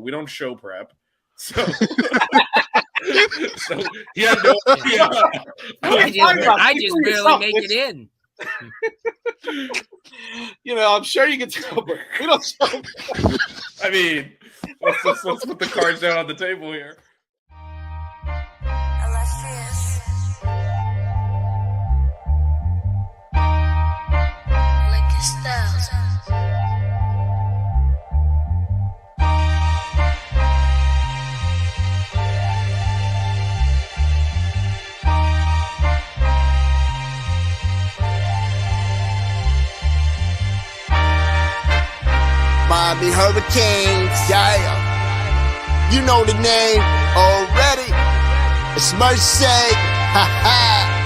We don't show prep. So, so he had no idea. I just barely make it in. I'm sure you can tell, but we don't show. I mean, let's put the cards down on the table here. Miami Hurricanes, yeah. You know the name already. It's Mercy, ha ha.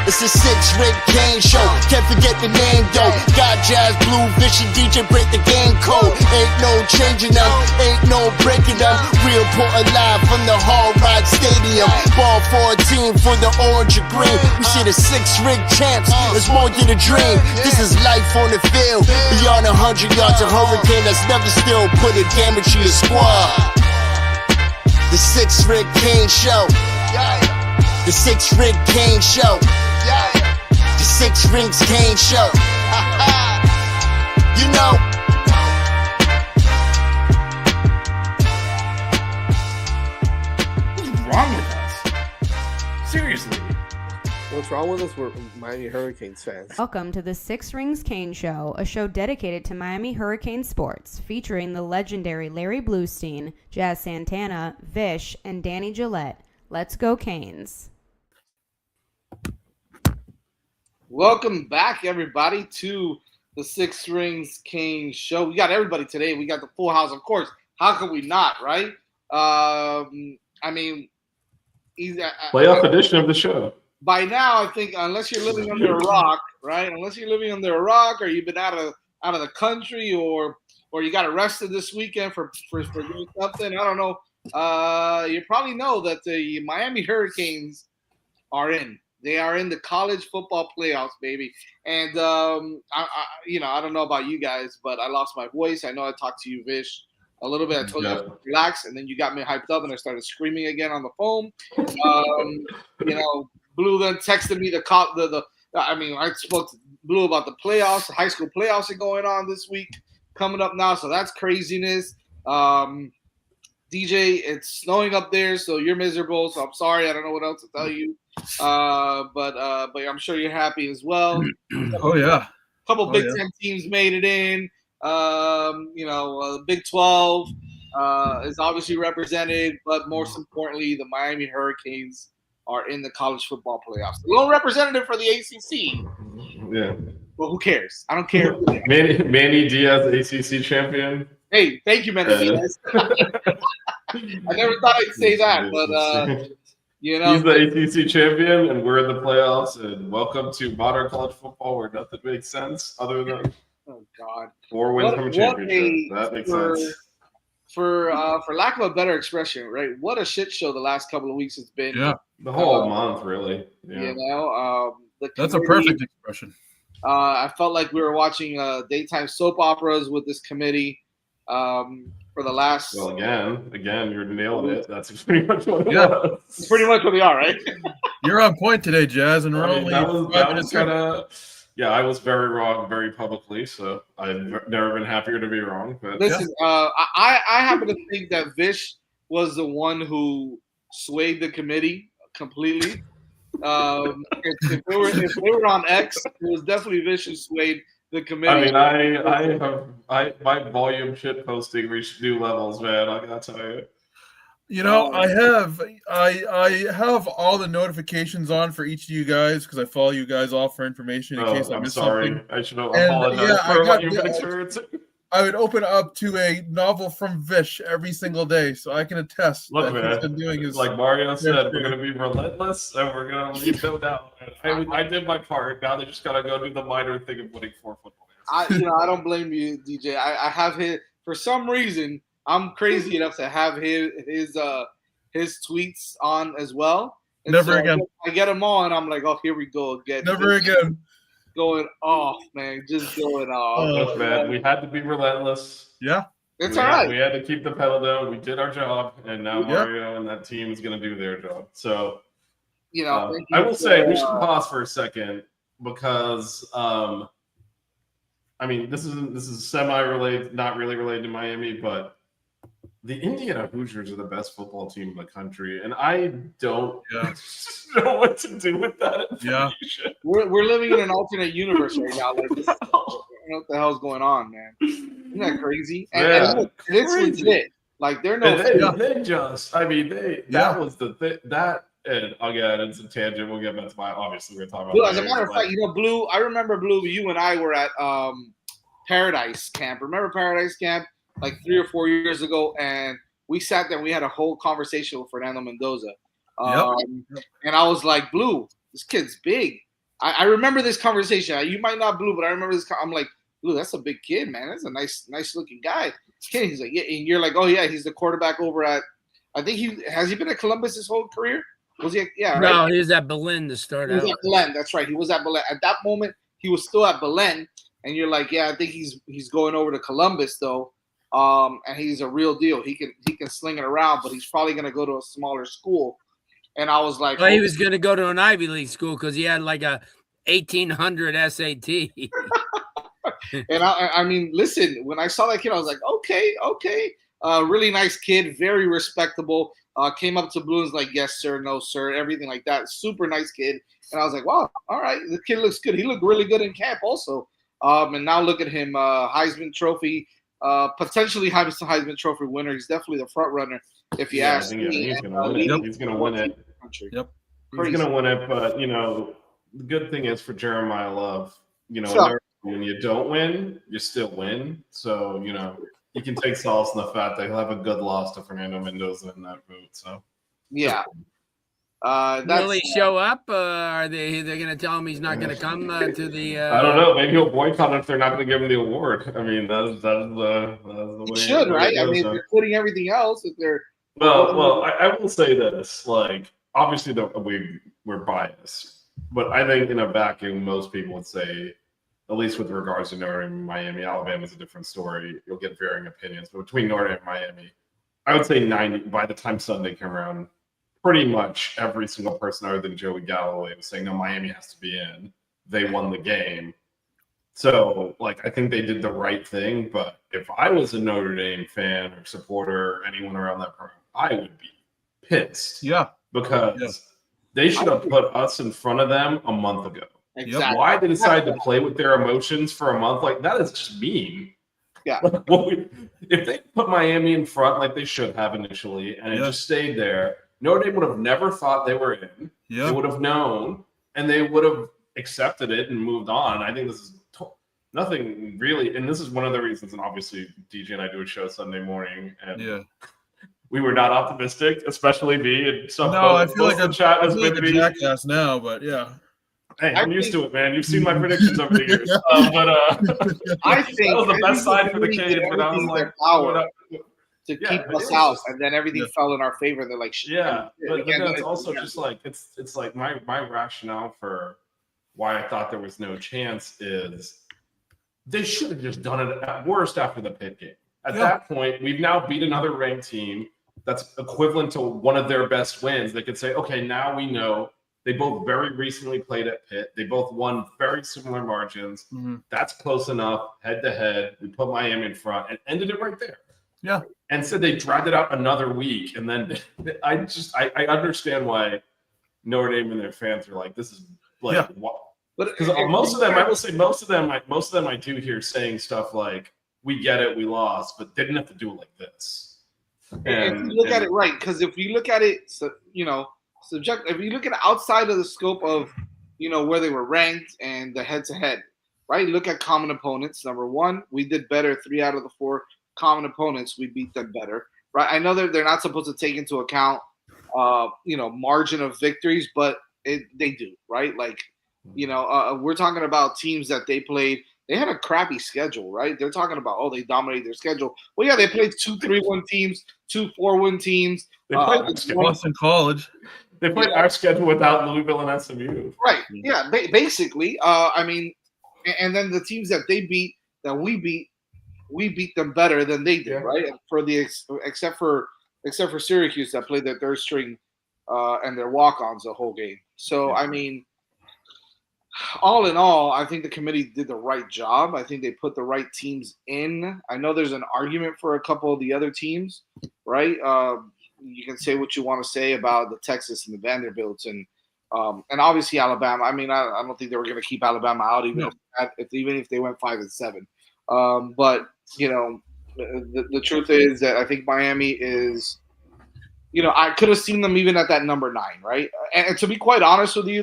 It's a 6-Ring Kane show. Can't forget the name though. Got Jazz, Blue, Fishy, DJ, break the game code. Ain't no changing them, ain't no breaking them. Real Portland live from the Hard Rock Stadium. Ball 14 for the orange and green. We see the 6-Ring champs. It's more than a dream. This is life on the field. Beyond 100 yards, a hurricane that's never still put a damage to your squad. The 6-Ring Kane show. The 6-Ring Kane show. The 6 Rings Kane show. You know. What's wrong with us? Seriously. What's wrong with us? We're Miami Hurricanes fans. Welcome to the 6 Rings Kane Show, a show dedicated to Miami Hurricane sports, featuring the legendary Larry Bluestein, Jazz Santana, Vish, and Danny Gillette. Let's go Canes. Welcome back, everybody, to the 6 Rings Kane show. We got everybody today. We got the full house, of course. How could we not, right? I mean, playoff edition of the show. By now, I think, unless you're living under a rock, right? Unless you're living under a rock, or you've been out of the country, or you got arrested this weekend for doing something. I don't know. You probably know that the Miami Hurricanes are in. They are in the college football playoffs, baby. And, I don't know about you guys, but I lost my voice. I know I talked to you, Vish, a little bit. I told you to relax, and then you got me hyped up, and I started screaming again on the phone. Blue then texted me I spoke to Blue about the playoffs. The high school playoffs are going on this week, coming up now, so that's craziness. DJ, it's snowing up there, so you're miserable, so I'm sorry. I don't know what else to tell you. But I'm sure you're happy as well. Oh yeah, a couple Big Ten teams made it in. Big 12 is obviously represented, but most importantly, the Miami Hurricanes are in the college football playoffs. The lone representative for the ACC. Yeah. Well, who cares? I don't care. Manny Diaz, ACC champion. Hey, thank you, Manny Diaz. I never thought I'd say that, but. He's the ACC champion, and we're in the playoffs. And welcome to modern college football, where nothing makes sense other than 4 wins from a championship. That makes sense. For lack of a better expression, right? What a shit show the last couple of weeks has been. Yeah, the whole month, really. Yeah. That's a perfect expression. I felt like we were watching daytime soap operas with this committee. For the last again, you're nailing it. That's pretty much what it was. It's pretty much what they are, right? You're on point today, Jazz, and that was kind of I was very wrong very publicly, so I've never been happier to be wrong. But listen, I happen to think that Vish was the one who swayed the committee completely. If they were on X, it was definitely Vish who swayed the committee. I mean, my volume shit posting reached new levels, man. I gotta tell you. I have all the notifications on for each of you guys because I follow you guys all for information in case I miss something. I should apologize for what you've experienced. I would open up to a novel from Vish every single day, so I can attest that he's been doing his. Like Mario said, we're going to be relentless, and we're going to leave them down. I did my part. Now they just got to go do the minor thing of winning 4 football games. I don't blame you, DJ. I have his, for some reason, I'm crazy enough to have his tweets on as well. And Never again. I get them on, and I'm like, oh, here we go again. Never again. Going off, man. Just going off. Look, man, we had to be relentless. Yeah. It's all right. We had to keep the pedal down. We did our job, and now Mario and that team is going to do their job. So, I will say we should pause for a second because, this is semi-related, not really related to Miami, but the Indiana Hoosiers are the best football team in the country, and I don't know what to do with that information. Yeah, we're living in an alternate universe right now. Like, I don't know what the hell's going on, man. Isn't that crazy? And look, it's legit. Like, they're no. They just. That was the thing. That, and again, it's a tangent. We'll get back to obviously we're talking about. Blue, as a matter of fact, Blue. I remember Blue. You and I were at Paradise Camp. Remember Paradise Camp? Like 3 or 4 years ago, and we sat there and we had a whole conversation with Fernando Mendoza. And I was like, Blue, this kid's big. I remember this conversation. You might not, Blue, but I remember this. I'm like, Blue, that's a big kid, man. That's a nice looking guy. He's like, yeah. And you're like, oh, yeah, he's the quarterback over at, I think has he been at Columbus his whole career? Was he? Right? No, he was at Belen to start out. He was at Belen. That's right. He was at Belen. At that moment, he was still at Belen. And you're like, yeah, I think he's going over to Columbus, though. And he's a real deal. He can sling it around, but he's probably going to go to a smaller school. And I was like, well, he was going to go to an Ivy League school because he had like a 1800 SAT. And I mean, listen, when I saw that kid, I was like, okay. Really nice kid, very respectable. Came up to Blue and was like, yes, sir, no, sir, everything like that. Super nice kid. And I was like, wow, all right, the kid looks good. He looked really good in camp also. And now look at him, Heisman Trophy. Potentially Heisman Trophy winner. He's definitely the front runner, if you ask me. He's going to win it. He's going to win it. Yep. He's going to win it. But the good thing is for Jeremiah Love, when you don't win, you still win. So you can take solace in the fact that he'll have a good loss to Fernando Mendoza in that vote. So yeah. Will he show up? Are they're going to tell him he's not going to come to the? I don't know. Maybe he'll boycott if they're not going to give him the award. I mean, that's the way. It should, right? I mean, they're putting everything else. If they're well, I will say this. Like, obviously, we're biased, but I think in a vacuum, most people would say, at least with regards to Notre Dame and Miami, Alabama's a different story. You'll get varying opinions, but between Notre Dame and Miami, I would say 90. By the time Sunday came around, pretty much every single person other than Joey Galloway was saying, no, Miami has to be in. They won the game. So, I think they did the right thing. But if I was a Notre Dame fan or supporter or anyone around that program, I would be pissed. Yeah. Because they should have put us in front of them a month ago. Exactly. Why they decided to play with their emotions for a month, that is just mean. Yeah. If they put Miami in front like they should have initially and it just stayed there, Notre Dame would have never thought they were in. Yeah. They would have known, and they would have accepted it and moved on. I think this is nothing really, and this is one of the reasons, and obviously DJ and I do a show Sunday morning, and we were not optimistic, especially me. And so I feel like a jackass now, but yeah. Hey, I'm used to it, man. You've seen my predictions over the years. I think that was the best sign for the Kings, but I was like, to keep us out, and then everything fell in our favor. They're like, but it's also just like it's like my rationale for why I thought there was no chance is they should have just done it at worst after the Pitt game. At that point, we've now beat another ranked team that's equivalent to one of their best wins. They could say, okay, now we know they both very recently played at Pitt. They both won very similar margins. Mm-hmm. That's close enough, head to head. We put Miami in front and ended it right there. Yeah. And said they dragged it out another week. And then I understand why Notre Dame and their fans are like, this is what? Because most of them, I will say most of them I do hear saying stuff like, we get it, we lost, but they didn't have to do it like this. And if you look at it right, because if you look at it, subject, if you look at it outside of the scope of, where they were ranked and the head-to-head, right? Look at common opponents. Number one, we did better 3 out of the 4 common opponents. We beat them better, right? I know that they're not supposed to take into account, margin of victories, but they do, right? We're talking about teams that they played. They had a crappy schedule, right? They're talking about, they dominated their schedule. Well, yeah, they played 2 3-1 teams, 2 4-1 teams. They played Boston College. They played our schedule without Louisville and SMU. Right. Yeah, basically. And then the teams that we beat, we beat them better than they did, Yeah. right? Except for Syracuse that played their third string and their walk-ons the whole game. So I mean, all in all, I think the committee did the right job. I think they put the right teams in. I know there's an argument for a couple of the other teams, right? You can say what you want to say about the Texas and the Vanderbilts and obviously Alabama. I mean, I don't think they were going to keep Alabama out even if they went 5-7. But you know, the truth is that I think Miami is. You know, I could have seen them even at that number 9, right? And to be quite honest with you,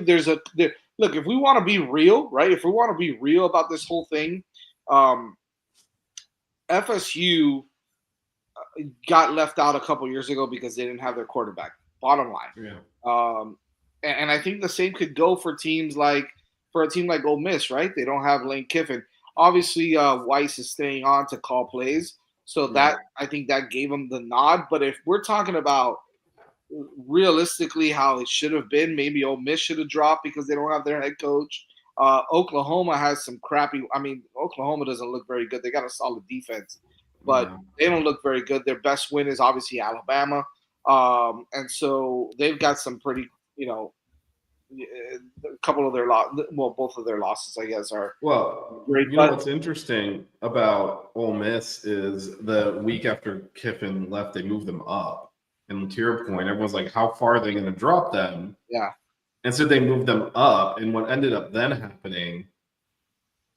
look, if we want to be real, right? If we want to be real about this whole thing, FSU got left out a couple years ago because they didn't have their quarterback. Bottom line. Yeah. And I think the same could go for a team like Ole Miss, right? They don't have Lane Kiffin. Obviously, Weiss is staying on to call plays. So that I think that gave them the nod. But if we're talking about realistically how it should have been, maybe Ole Miss should have dropped because they don't have their head coach. Oklahoma has some crappy. I mean, Oklahoma doesn't look very good. They got a solid defense, but they don't look very good. Their best win is obviously Alabama, and so they've got some pretty, a couple of their both of their losses, I guess, are great. You know what's interesting about Ole Miss is the week after Kiffin left, they moved them up. And to your point, everyone's like, how far are they going to drop them? Yeah. And so they moved them up. And what ended up then happening,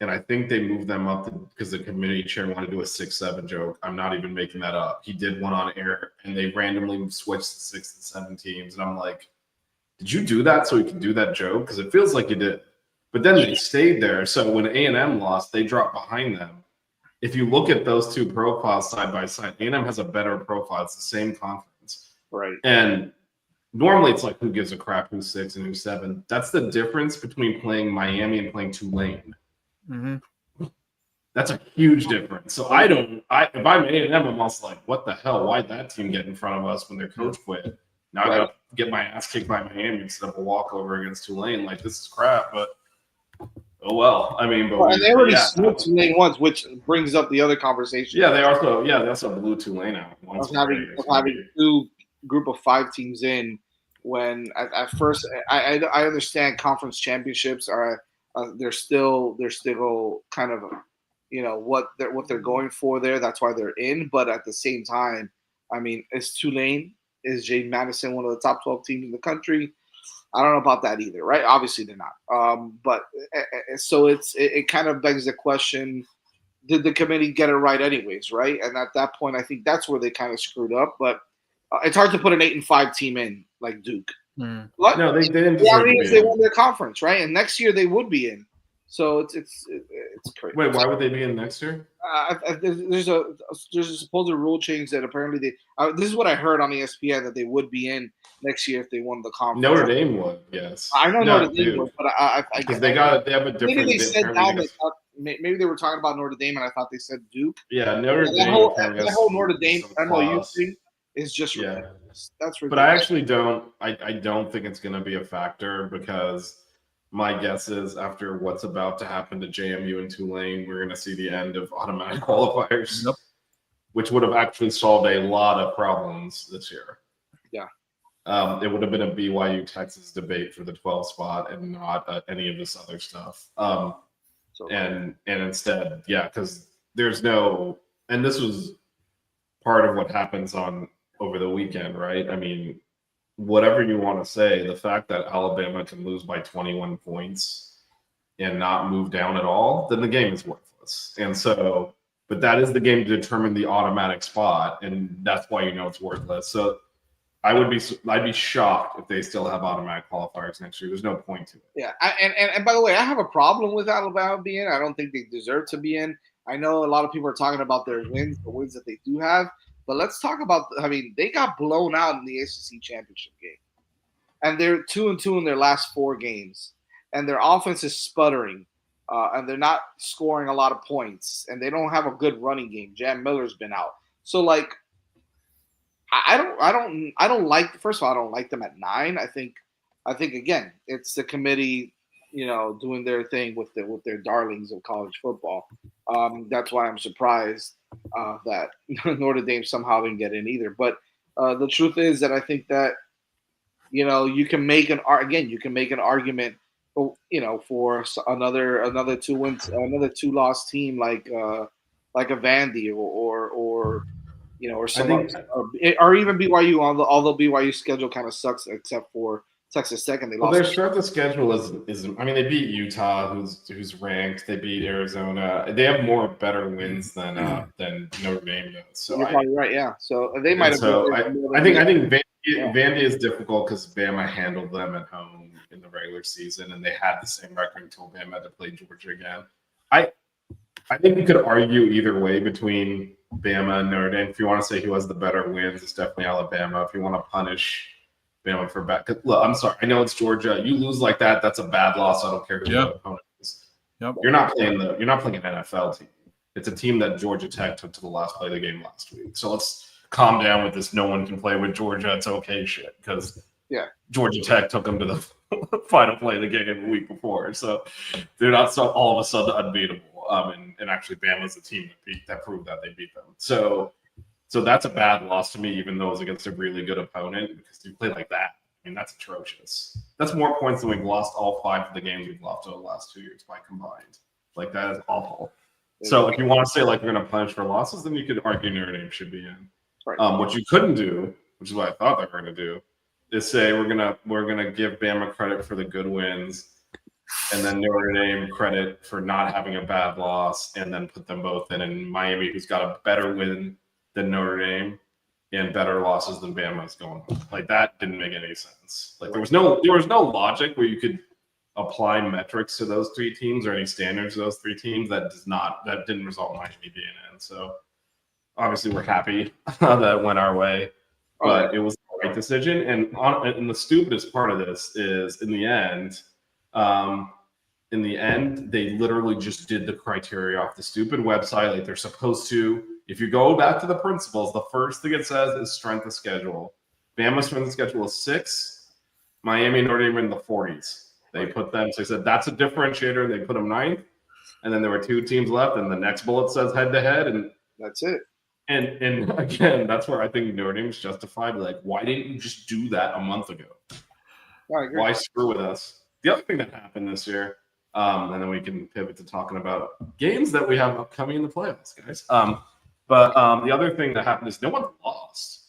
and I think they moved them up because the committee chair wanted to do a 6-7 joke. I'm not even making that up. He did one on air, and they randomly switched to 6 and 7 teams. And I'm like, did you do that so you could do that joke? Because it feels like you did. But then they stayed there. So when A&M lost, they dropped behind them. If you look at those two profiles side by side, A&M has a better profile. It's the same conference. Right. And normally it's like, who gives a crap who's 6 and who's 7? That's the difference between playing Miami and playing Tulane. Mm-hmm. That's a huge difference. So if I'm A&M, I'm also like, what the hell? Why'd that team get in front of us when their coach quit? Now I got to get my ass kicked by Miami instead of a walkover against Tulane. Like, this is crap, but oh well. I mean, and they already smoked Tulane once, which brings up the other conversation. Yeah, they also blew Tulane out once. Having two group of 5 teams in when at first I understand conference championships are they're still kind of what they're going for there. That's why they're in. But at the same time, I mean, is Tulane, is James Madison one of the top 12 teams in the country? I don't know about that either, right? Obviously they're not. But so it kind of begs the question: did the committee get it right anyways, right? And at that point, I think that's where they kind of screwed up. But it's hard to put an 8-5 team in like Duke. Mm. No, they didn't. They won their conference, right? And next year they would be in. So it's crazy. Wait, why would they be in next year? There's a supposed rule change that apparently this is what I heard on ESPN, that they would be in next year if they won the conference. Notre Dame would, yes. I know Notre Dame would, but because they have a different. Maybe they said that. Maybe they were talking about Notre Dame, and I thought they said Duke. Yeah, Notre Dame. That whole Notre Dame MOU thing is just ridiculous. That's ridiculous. But I actually don't. I don't think it's going to be a factor, because my guess is after what's about to happen to JMU and Tulane, we're going to see the end of automatic qualifiers, which would have actually solved a lot of problems this year. Yeah. It would have been a BYU Texas debate for the 12 spot and not any of this other stuff. And instead, because there's no, and this was part of what happens over the weekend, right? I mean, whatever you want to say, the fact that Alabama can lose by 21 points and not move down at all, then the game is worthless. And so, but that is the game to determine the automatic spot, and that's why it's worthless. So I'd be shocked if they still have automatic qualifiers next year. There's no point to it. Yeah, and by the way, I have a problem with Alabama being in. I don't think they deserve to be in. I know a lot of people are talking about their wins, the wins that they do have. But let's talk about, they got blown out in the ACC championship game. And they're 2-2 in their last 4 games. And their offense is sputtering. And they're not scoring a lot of points. And they don't have a good running game. Jan Miller's been out. So, like, I don't like, first of all, I don't like them at 9. I think again, it's the committee doing their thing with their darlings of college football. That's why I'm surprised that Notre Dame somehow didn't get in either. But the truth is that I think that you can make an argument for another 2 wins, another 2-loss team like a Vandy or some or even BYU. Although BYU's schedule kind of sucks, except for Texas Tech, and they lost. Their strength of schedule is. I mean, they beat Utah, who's ranked. They beat Arizona. They have better wins than Notre Dame does. So you're probably right. Yeah. So they might have. So I think Vandy is difficult because Bama handled them at home in the regular season, and they had the same record until Bama had to play Georgia again. I think you could argue either way between Bama and Notre Dame. If you want to say who has the better wins, it's definitely Alabama. If you want to punish Bama for bad, look, I'm sorry, I know it's Georgia. You lose like that, that's a bad loss. I don't care who the opponent is. Yep. You're not playing an NFL team. It's a team that Georgia Tech took to the last play of the game last week. So let's calm down with this. No one can play with Georgia. It's okay shit because Georgia Tech took them to the final play of the game the week before. So they're not all of a sudden unbeatable. And actually, Bama's a team that proved that they beat them. So that's a bad loss to me, even though it was against a really good opponent, because you play like that. I mean, that's atrocious. That's more points than we've lost all 5 of the games we've lost over the last 2 years by combined. Like, that is awful. So if you want to say, like, we're going to punish for losses, then you could argue Notre Dame should be in. Right. What you couldn't do, which is what I thought they were going to do, is say we're gonna give Bama credit for the good wins, and then Notre Dame credit for not having a bad loss, and then put them both in. And Miami, who's got a better win than Notre Dame and better losses than Bama, is going on. Like, that didn't make any sense. Like, there was no logic where you could apply metrics to those 3 teams or any standards to those 3 teams that didn't result in Miami being in. So obviously we're happy that it went our way, but it was the right decision. And the stupidest part of this is in the end, they literally just did the criteria off the stupid website like they're supposed to. If you go back to the principles, the first thing it says is strength of schedule. Bama's strength of schedule is 6. Miami and Notre Dame are in the 40s. They put them, so they said that's a differentiator. They put them 9th. And then there were 2 teams left, and the next bullet says head-to-head, and that's it. And again, that's where I think Notre Dame's justified. Like, why didn't you just do that a month ago? Why screw with us? The other thing that happened this year, and then we can pivot to talking about games that we have upcoming in the playoffs, guys. But the other thing that happened is no one lost.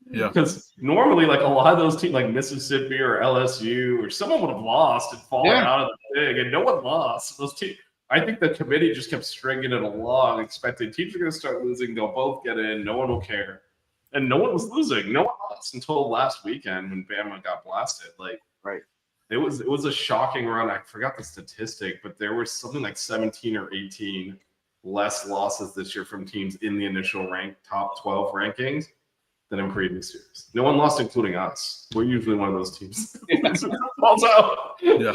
Yeah. Because normally, like, a lot of those teams, like Mississippi or LSU or someone would have lost and fallen out of the thing, and no one lost. Those teams. I think the committee just kept stringing it along, expecting teams are going to start losing. They'll both get in. No one will care. And no one was losing. No one lost until last weekend when Bama got blasted. Like, right. It was a shocking run. I forgot the statistic, but there was something like 17 or 18 less losses this year from teams in the initial top 12 rankings than in previous years. No one lost, including us. We're usually one of those teams. Falls out. Yeah.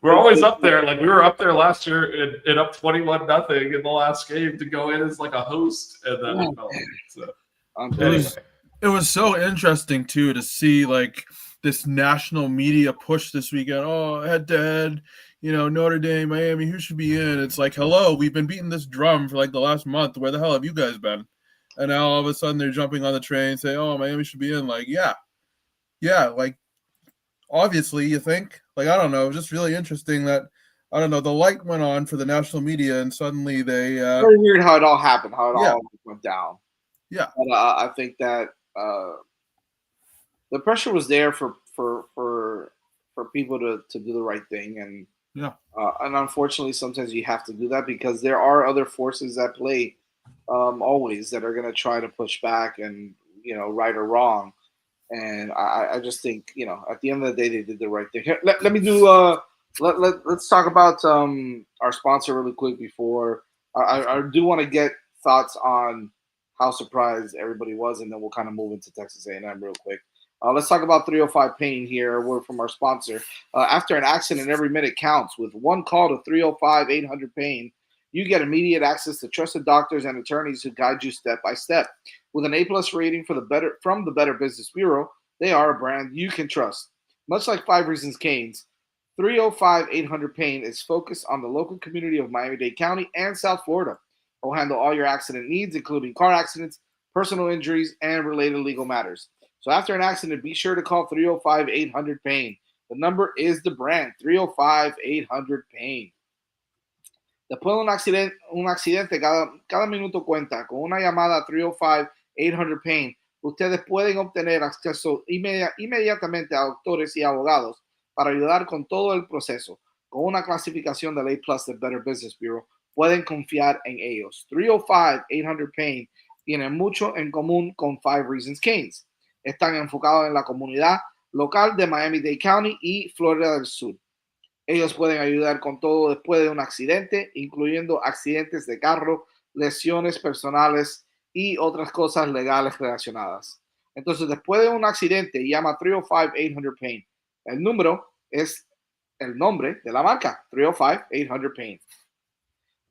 We're always up there. Like, we were up there last year and up 21-0 in the last game to go in as like a host, and then we fell. So anyway. It was so interesting too to see like this national media push this weekend. Oh, head to head, Notre Dame, Miami, who should be in? It's like, hello, we've been beating this drum for like the last month. Where the hell have you guys been? And now all of a sudden they're jumping on the train and say, oh, Miami should be in. Like, yeah, like obviously you think. Like, I don't know. It was just really interesting that, I don't know, the light went on for the national media and suddenly they very weird how it all happened, how it all went down. Yeah. But I think that the pressure was there for people to do the right thing, and unfortunately sometimes you have to do that because there are other forces at play always that are going to try to push back and right or wrong. And I just think at the end of the day they did the right thing. Here, let me do let's talk about our sponsor really quick before I do want to get thoughts on how surprised everybody was, and then we'll kind of move into Texas A&M real quick. Let's talk about 305 Pain here. A word from our sponsor. After an accident, every minute counts. With one call to 305-800 Pain, you get immediate access to trusted doctors and attorneys who guide you step by step. With an A+ rating from the Better Business Bureau, they are a brand you can trust. Much like 5 Reasons Canes, 305-800-PAIN is focused on the local community of Miami-Dade County and South Florida. It will handle all your accident needs, including car accidents, personal injuries, and related legal matters. So after an accident, be sure to call 305-800-PAIN. The number is the brand, 305-800-PAIN. Después de un accidente cada minuto cuenta. Con una llamada a 305-800-PAIN, ustedes pueden obtener acceso inmediatamente a doctores y abogados para ayudar con todo el proceso. Con una clasificación de A+ del Better Business Bureau, pueden confiar en ellos. 305-800-PAIN tienen mucho en común con 5 Reasons Canes. Están enfocados en la comunidad local de Miami-Dade County y Florida del Sur. Ellos pueden ayudar con todo después de un accidente, incluyendo accidentes de carro, lesiones personales y otras cosas legales relacionadas. Entonces, después de un accidente, llama 305-800-PAIN. El número es el nombre de la marca, 305-800-PAIN.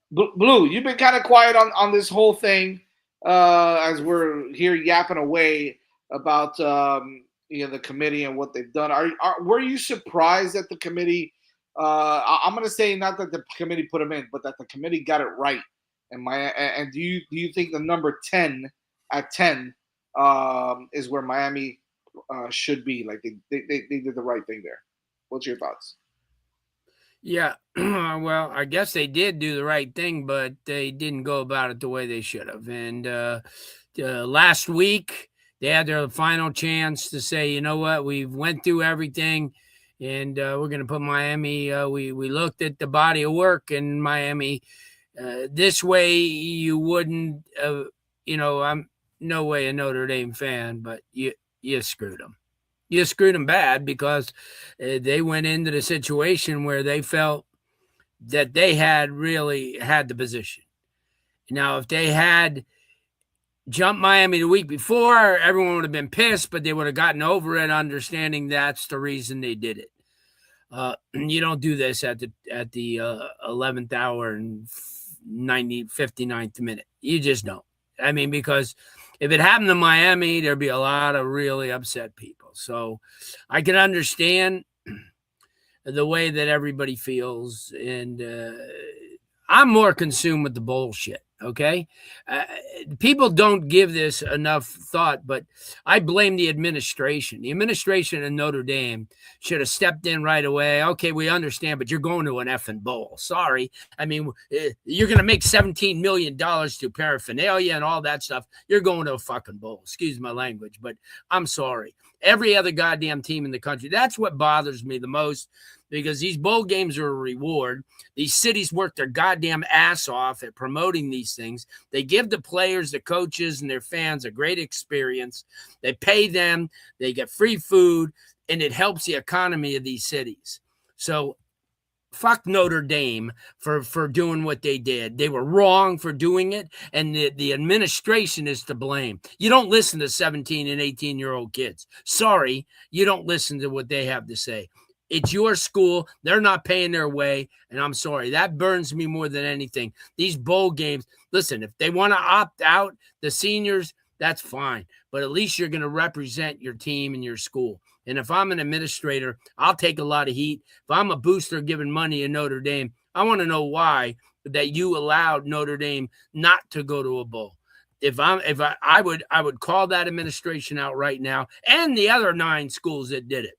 Blue, you've been kind of quiet on this whole thing as we're here yapping away about the committee and what they've done. Were you surprised that the committee? I'm going to say not that the committee put them in, but that the committee got it right. And do you think the number 10 at 10 is where Miami should be? Like they did the right thing there. What's your thoughts? Yeah, well, I guess they did do the right thing, but they didn't go about it the way they should have. And last week, they had their final chance to say, you know what, we've went through everything, and we're going to put Miami. We looked at the body of work in Miami. This way, you wouldn't, I'm no way a Notre Dame fan, but you screwed them. You screwed them bad because they went into the situation where they felt that they had really had the position. Now, if they had jumped Miami the week before, everyone would have been pissed, but they would have gotten over it, understanding that's the reason they did it. You don't do this at the 11th hour and 59th minute. You just don't. I mean, because if it happened to Miami, there'd be a lot of really upset people. So I can understand the way that everybody feels. And I'm more consumed with the bullshit. Okay. People don't give this enough thought, but I blame the administration. The administration of Notre Dame should have stepped in right away. Okay, we understand, but you're going to an effing bowl. Sorry. I mean, you're going to make $17 million to paraphernalia and all that stuff. You're going to a fucking bowl. Excuse my language, but I'm sorry. Every other goddamn team in the country. That's what bothers me the most, because these bowl games are a reward. These cities work their goddamn ass off at promoting these things. They give the players, the coaches, and their fans a great experience. They pay them. They get free food, and it helps the economy of these cities. So fuck Notre Dame for doing what they did. They were wrong for doing it, and the administration is to blame. You don't listen to 17 and 18-year-old kids. Sorry, you don't listen to what they have to say. It's your school. They're not paying their way, and I'm sorry. That burns me more than anything. These bowl games, listen, if they want to opt out, the seniors, that's fine. But at least you're going to represent your team and your school. And if I'm an administrator, I'll take a lot of heat. If I'm a booster giving money in Notre Dame, I want to know why that you allowed Notre Dame not to go to a bowl. I would call that administration out right now, and the other 9 schools that did it.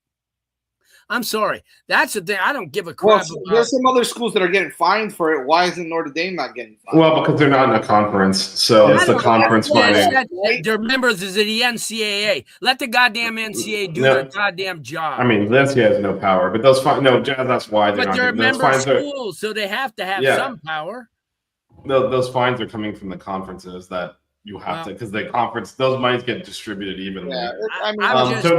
I'm sorry. That's the thing. I don't give a crap. Well, there's some other schools that are getting fined for it. Why isn't Notre Dame not getting fined? Well, because they're not in a conference, so it's the conference finding. They're members of the NCAA. Let the goddamn NCAA do their goddamn job. I mean, the NCAA has no power, but those fines. No, that's why they're not. But they're member schools, so they have to have some power. Those fines are coming from the conferences that you have to, because the conference, those monies get distributed evenly. Yeah,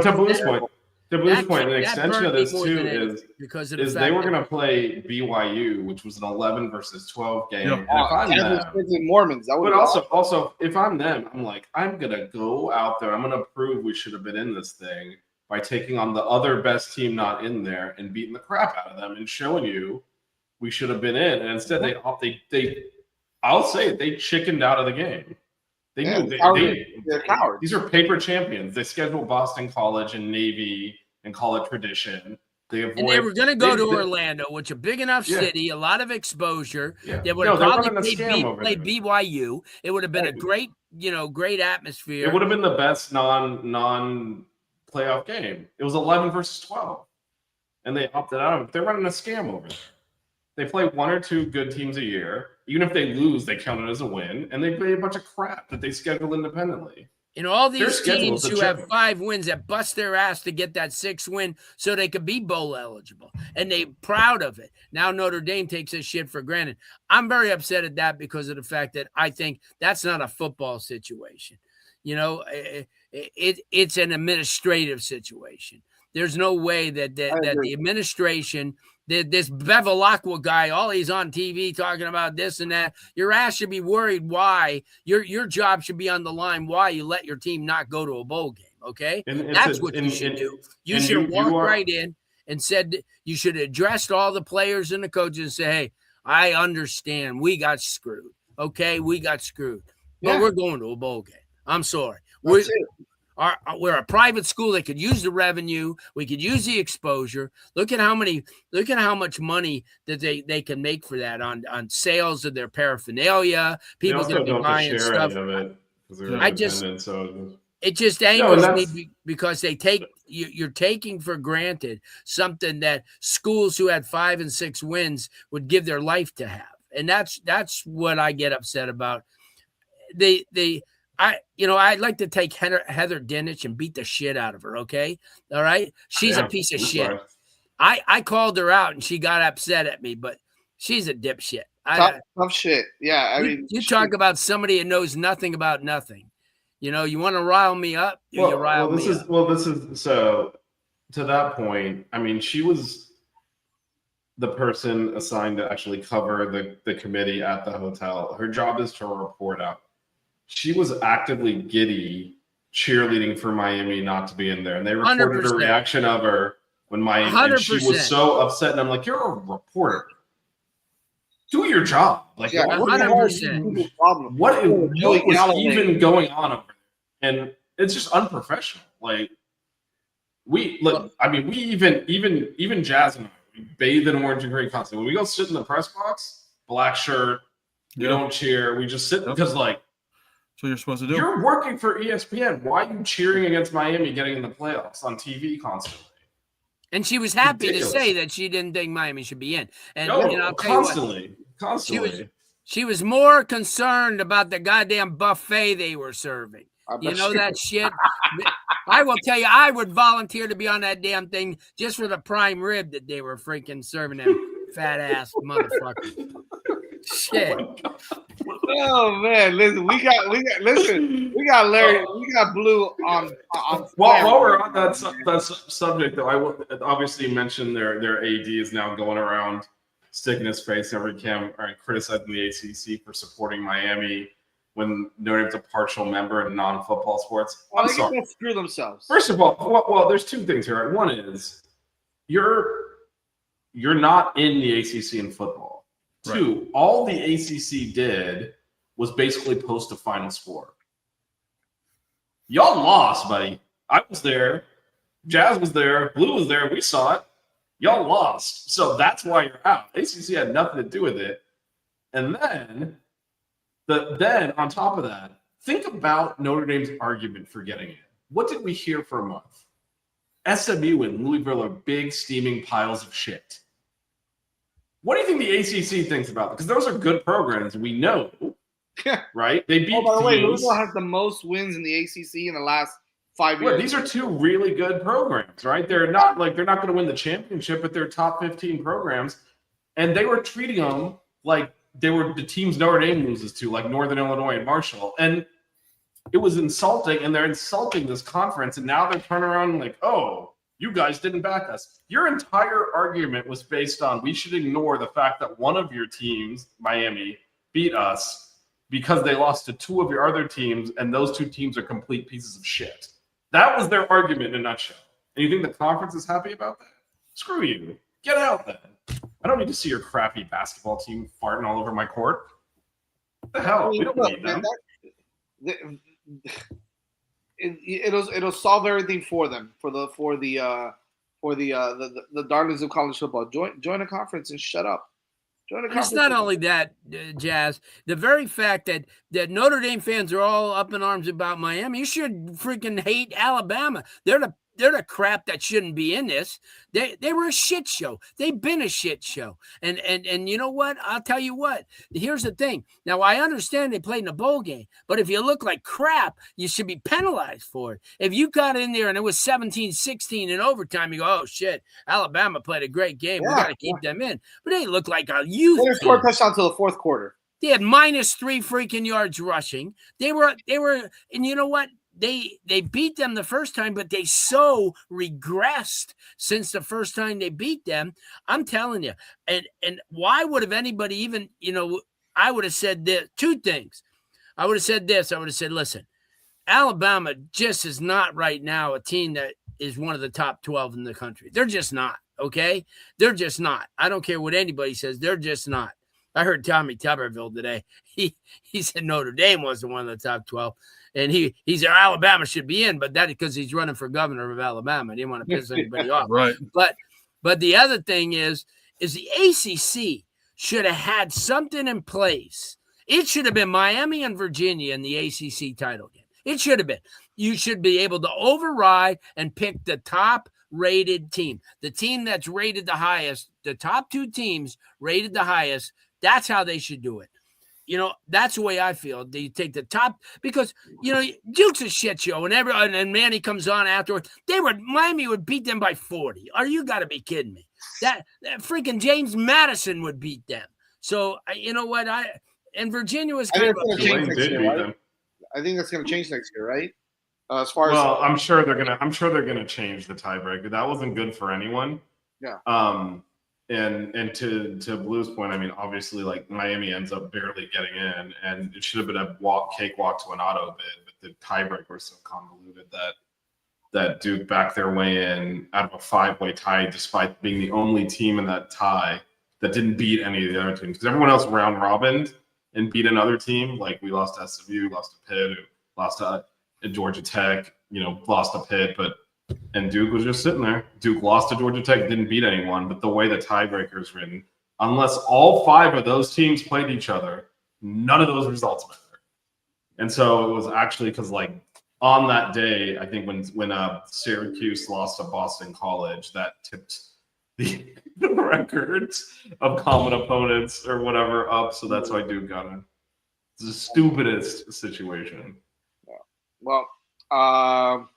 to Blue's point. The Blues point, an extension of this too is they were going to play BYU, which was an 11 versus 12 game. Yeah. Mormons. But also, if I'm them, I'm like, I'm going to go out there. I'm going to prove we should have been in this thing by taking on the other best team not in there and beating the crap out of them and showing you we should have been in. And instead, I'll say it, they chickened out of the game. They're cowards. These are paper champions. They schedule Boston College and Navy and call it tradition. And they were going to go to they- Orlando, which is a big enough Yeah. city, a lot of exposure. Yeah. They would No, have they're probably running a scam over played there. BYU. It would have been a great, great atmosphere. It would have been the best non playoff game. It was 11 versus 12, and they opted out of it. They're running a scam over there. They play 1 or 2 good teams a year. Even if they lose, they count it as a win, and they play a bunch of crap that they schedule independently. And all Their these schedule's teams a who have joke. 5 wins that bust their ass to get that 6th win so they could be bowl eligible. And they're proud of it. Now Notre Dame takes this shit for granted. I'm very upset at that because of the fact that I think that's not a football situation. It's an administrative situation. There's no way that the administration, this Bevilacqua guy, all he's on TV talking about this and that. Your ass should be worried why your job should be on the line. Why you let your team not go to a bowl game? Okay, that's what you should do. You should walk right in and said you should have addressed all the players and the coaches and say, "Hey, I understand. We got screwed. Okay, we got screwed, but we're going to a bowl game. I'm sorry. We're a private school that could use the revenue. We could use the exposure. Look at how much money that they can make for that on sales of their paraphernalia. People going to be buying stuff. It just angers me because you're taking for granted something that schools who had 5 and 6 wins would give their life to have. And that's what I get upset about. I'd like to take Heather Dinich and beat the shit out of her. Okay. All right. She's a piece of shit. I called her out and she got upset at me, but she's a dipshit. Tough shit. Yeah. I mean, you talk about somebody that knows nothing about nothing. You want to rile me up. You rile me up. This is so to that point. I mean, she was the person assigned to actually cover the committee at the hotel. Her job is to report out. She was actively giddy, cheerleading for Miami not to be in there. And they reported 100%. A reaction of her when Miami, and she was so upset. And I'm like, you're a reporter. Do your job. Like, 100%. What was even going on over there? And it's just unprofessional. Like, we even Jazz and I, we bathe in orange and green constantly. When we go sit in the press box, black shirt, we don't cheer. We just sit because, like, so you're supposed to do. You're working for ESPN. Why are you cheering against Miami getting in the playoffs on TV constantly? And she was happy to say that she didn't think Miami should be in. And I'll constantly. She was more concerned about the goddamn buffet they were serving. That shit. I will tell you, I would volunteer to be on that damn thing just for the prime rib that they were freaking serving them fat ass motherfuckers. Shit. Oh man, listen, we got Larry, we got Blue on. While we're on that subject, though, I will obviously mention their AD is now going around sticking his face every camp and criticizing the ACC for supporting Miami when Notre Dame's a partial member in non-football sports. I'm sorry. They screw themselves. First of all, well, there's 2 things here. Right? One is you're not in the ACC in football. Right. 2, all the ACC did was basically post a final score. Y'all lost, buddy. I was there. Jazz was there. Blue was there. We saw it. Y'all lost. So that's why you're out. ACC had nothing to do with it. And then on top of that, think about Notre Dame's argument for getting in. What did we hear for a month? SMU and Louisville are big steaming piles of shit. What do you think the ACC thinks about it? Because those are good programs. We know, right? They beat by the way, teams. Louisville has the most wins in the ACC in the last 5 years. These are 2 really good programs, right? They're not going to win the championship, but they're top 15 programs. And they were treating them like they were the teams Notre Dame loses to, like Northern Illinois and Marshall. And it was insulting, and they're insulting this conference. And now they're turning around like, oh, you guys didn't back us. Your entire argument was based on we should ignore the fact that one of your teams, Miami, beat us because they lost to 2 of your other teams, and those 2 teams are complete pieces of shit. That was their argument in a nutshell. And you think the conference is happy about that? Screw you. Get out then. I don't need to see your crappy basketball team farting all over my court. What the hell? We don't need them. It'll solve everything for them for the the darlings of college football. Join a conference and shut up. Join a It's conference. not only that, Jazz. The very fact that Notre Dame fans are all up in arms about Miami, you should freaking hate Alabama. They're the crap that shouldn't be in this. They were a shit show. They've been a shit show. And you know what? I'll tell you what. Here's the thing. Now, I understand they played in a bowl game, but if you look like crap, you should be penalized for it. If you got in there and it was 17-16 in overtime, you go, oh, shit, Alabama played a great game. We got to keep them in. But they look like a youth They didn't score a touchdown until the fourth quarter. They had -3 freaking yards rushing. They were, and you know what? They beat them the first time, but they so regressed since the first time they beat them. I'm telling you. And why would have anybody even, I would have said this, two things. I would have said this. I would have said, listen, Alabama just is not right now a team that is one of the top 12 in the country. They're just not, okay? They're just not. I don't care what anybody says. They're just not. I heard Tommy Tuberville today. He said Notre Dame wasn't one of the top 12. And he said Alabama should be in, but that because he's running for governor of Alabama. He didn't want to piss anybody off. Right. But the other thing is the ACC should have had something in place. It should have been Miami and Virginia in the ACC title game. It should have been. You should be able to override and pick the top-rated team. The team that's rated the highest, the top two teams rated the highest, that's how they should do it. That's the way I feel. They take the top because Duke's a shit show, and Manny comes on afterwards. Miami would beat them by 40. You got to be kidding me? That freaking James Madison would beat them. So you know what? And Virginia was kind of a change next year, right? I think that's going to change next year, right? As far as I'm sure they're gonna change the tiebreaker. That wasn't good for anyone. Yeah. And to Blue's point, I mean, obviously, like Miami ends up barely getting in, and it should have been a cakewalk to an auto bid, but the tiebreaker was so convoluted that Duke backed their way in out of a 5-way tie, despite being the only team in that tie that didn't beat any of the other teams, because everyone else round robined and beat another team. Like we lost to SMU, lost to Pitt, lost to Georgia Tech, lost to Pitt, and Duke was just sitting there. Duke lost to Georgia Tech, didn't beat anyone. But the way the tiebreaker is written, unless all 5 of those teams played each other, none of those results matter. And so it was actually because, like, on that day, I think when Syracuse lost to Boston College, that tipped the records of common opponents or whatever up. So that's why Duke got in. It's the stupidest situation. Well, but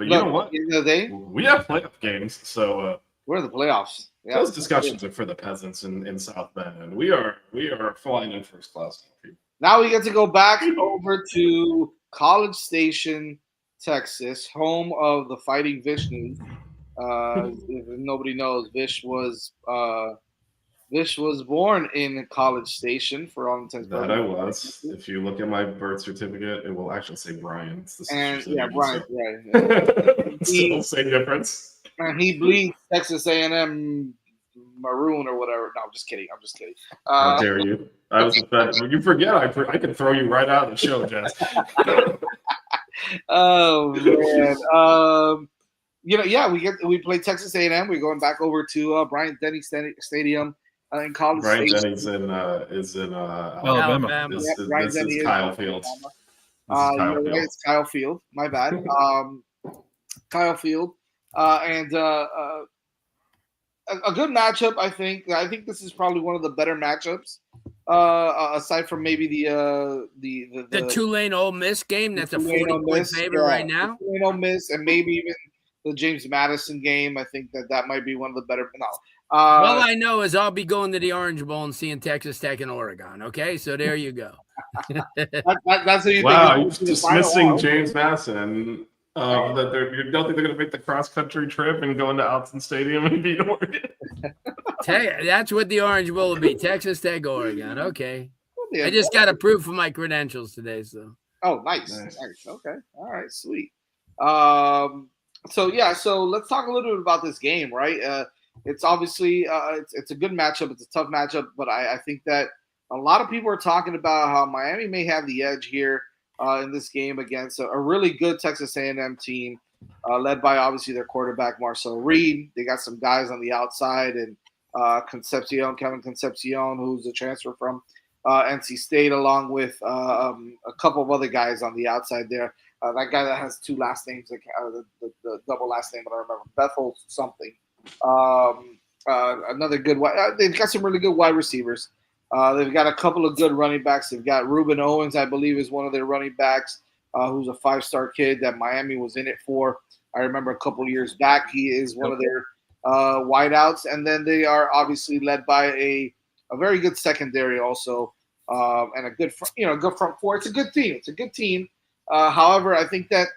you know what? We have playoff games, so we're in the playoffs. Yeah. Those discussions are for the peasants in South Bend, and we are flying in first class. Now we get to go back over to College Station, Texas, home of the Fighting Vishnus. If nobody knows, Vish was born in College Station for all intents and purposes. That I was. If you look at my birth certificate, it will actually say Brian. Brian, right. Still same difference. And he bleeds Texas A&M maroon or whatever. No, I'm just kidding. How dare you? I was you forget I could throw you right out of the show, Jess. Oh man. We play Texas A&M. We're going back over to Bryant Denny Stadium in College Station. Bryant Denny's is in Alabama. This is Kyle Field. It's Kyle Field. My bad. Kyle Field. And a good matchup, I think. I think this is probably one of the better matchups, aside from maybe the Tulane Ole Miss game. That's a 40-point favorite right now. Tulane Ole Miss, and maybe even the James Madison game. I think that might be one of the better. No. All I know is I'll be going to the Orange Bowl and seeing Texas Tech and Oregon. Okay, so there you go. That's what you wow, think. You're dismissing James Madison. That you don't think they're going to make the cross-country trip and go into Alton Stadium and beat Oregon? That's what the Orange Bowl will be. Texas Tech, Oregon. Okay. Yeah, I just got approved for my credentials today. So. Oh, nice. Okay. All right. Sweet. So let's talk a little bit about this game, right? It's obviously it's a good matchup. It's a tough matchup, but I think that a lot of people are talking about how Miami may have the edge here in this game against a really good Texas A&M team. led by obviously their quarterback Marcel Reed. They got some guys on the outside, and Kevin Concepcion, who's a transfer from NC State, along with a couple of other guys on the outside there. That guy that has two last names, the double last name, I don't remember, Bethel something. Another good they've got some really good wide receivers. They've got a couple of good running backs. They've got Reuben Owens, I believe, is one of their running backs, who's a 5-star kid that Miami was in it for. I remember a couple of years back. He is one of their wideouts, and then they are obviously led by a very good secondary also, and a good good front four. It's a good team. It's a good team. However, I think that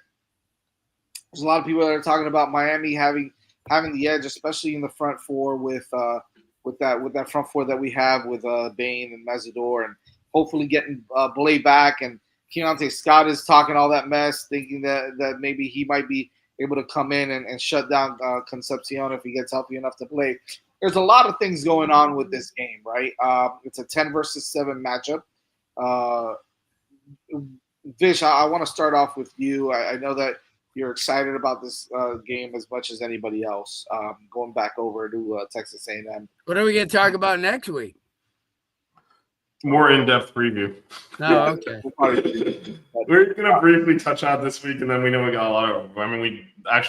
there's a lot of people that are talking about Miami having the edge, especially in the front four with that front four that we have with Bain and Mazador, and hopefully getting Blay back. And Keontae Scott is talking all that mess, thinking that maybe he might be able to come in and shut down Concepcion if he gets healthy enough to play. There's a lot of things going on with this game, right? It's a 10 versus 7 matchup. Vish, I want to start off with you. I know that you're excited about this game as much as anybody else. Going back over to Texas A&M. What are we going to talk about next week? More in-depth preview. Oh, okay. We're going to briefly touch on this week, and then we know we got a lot of. I mean,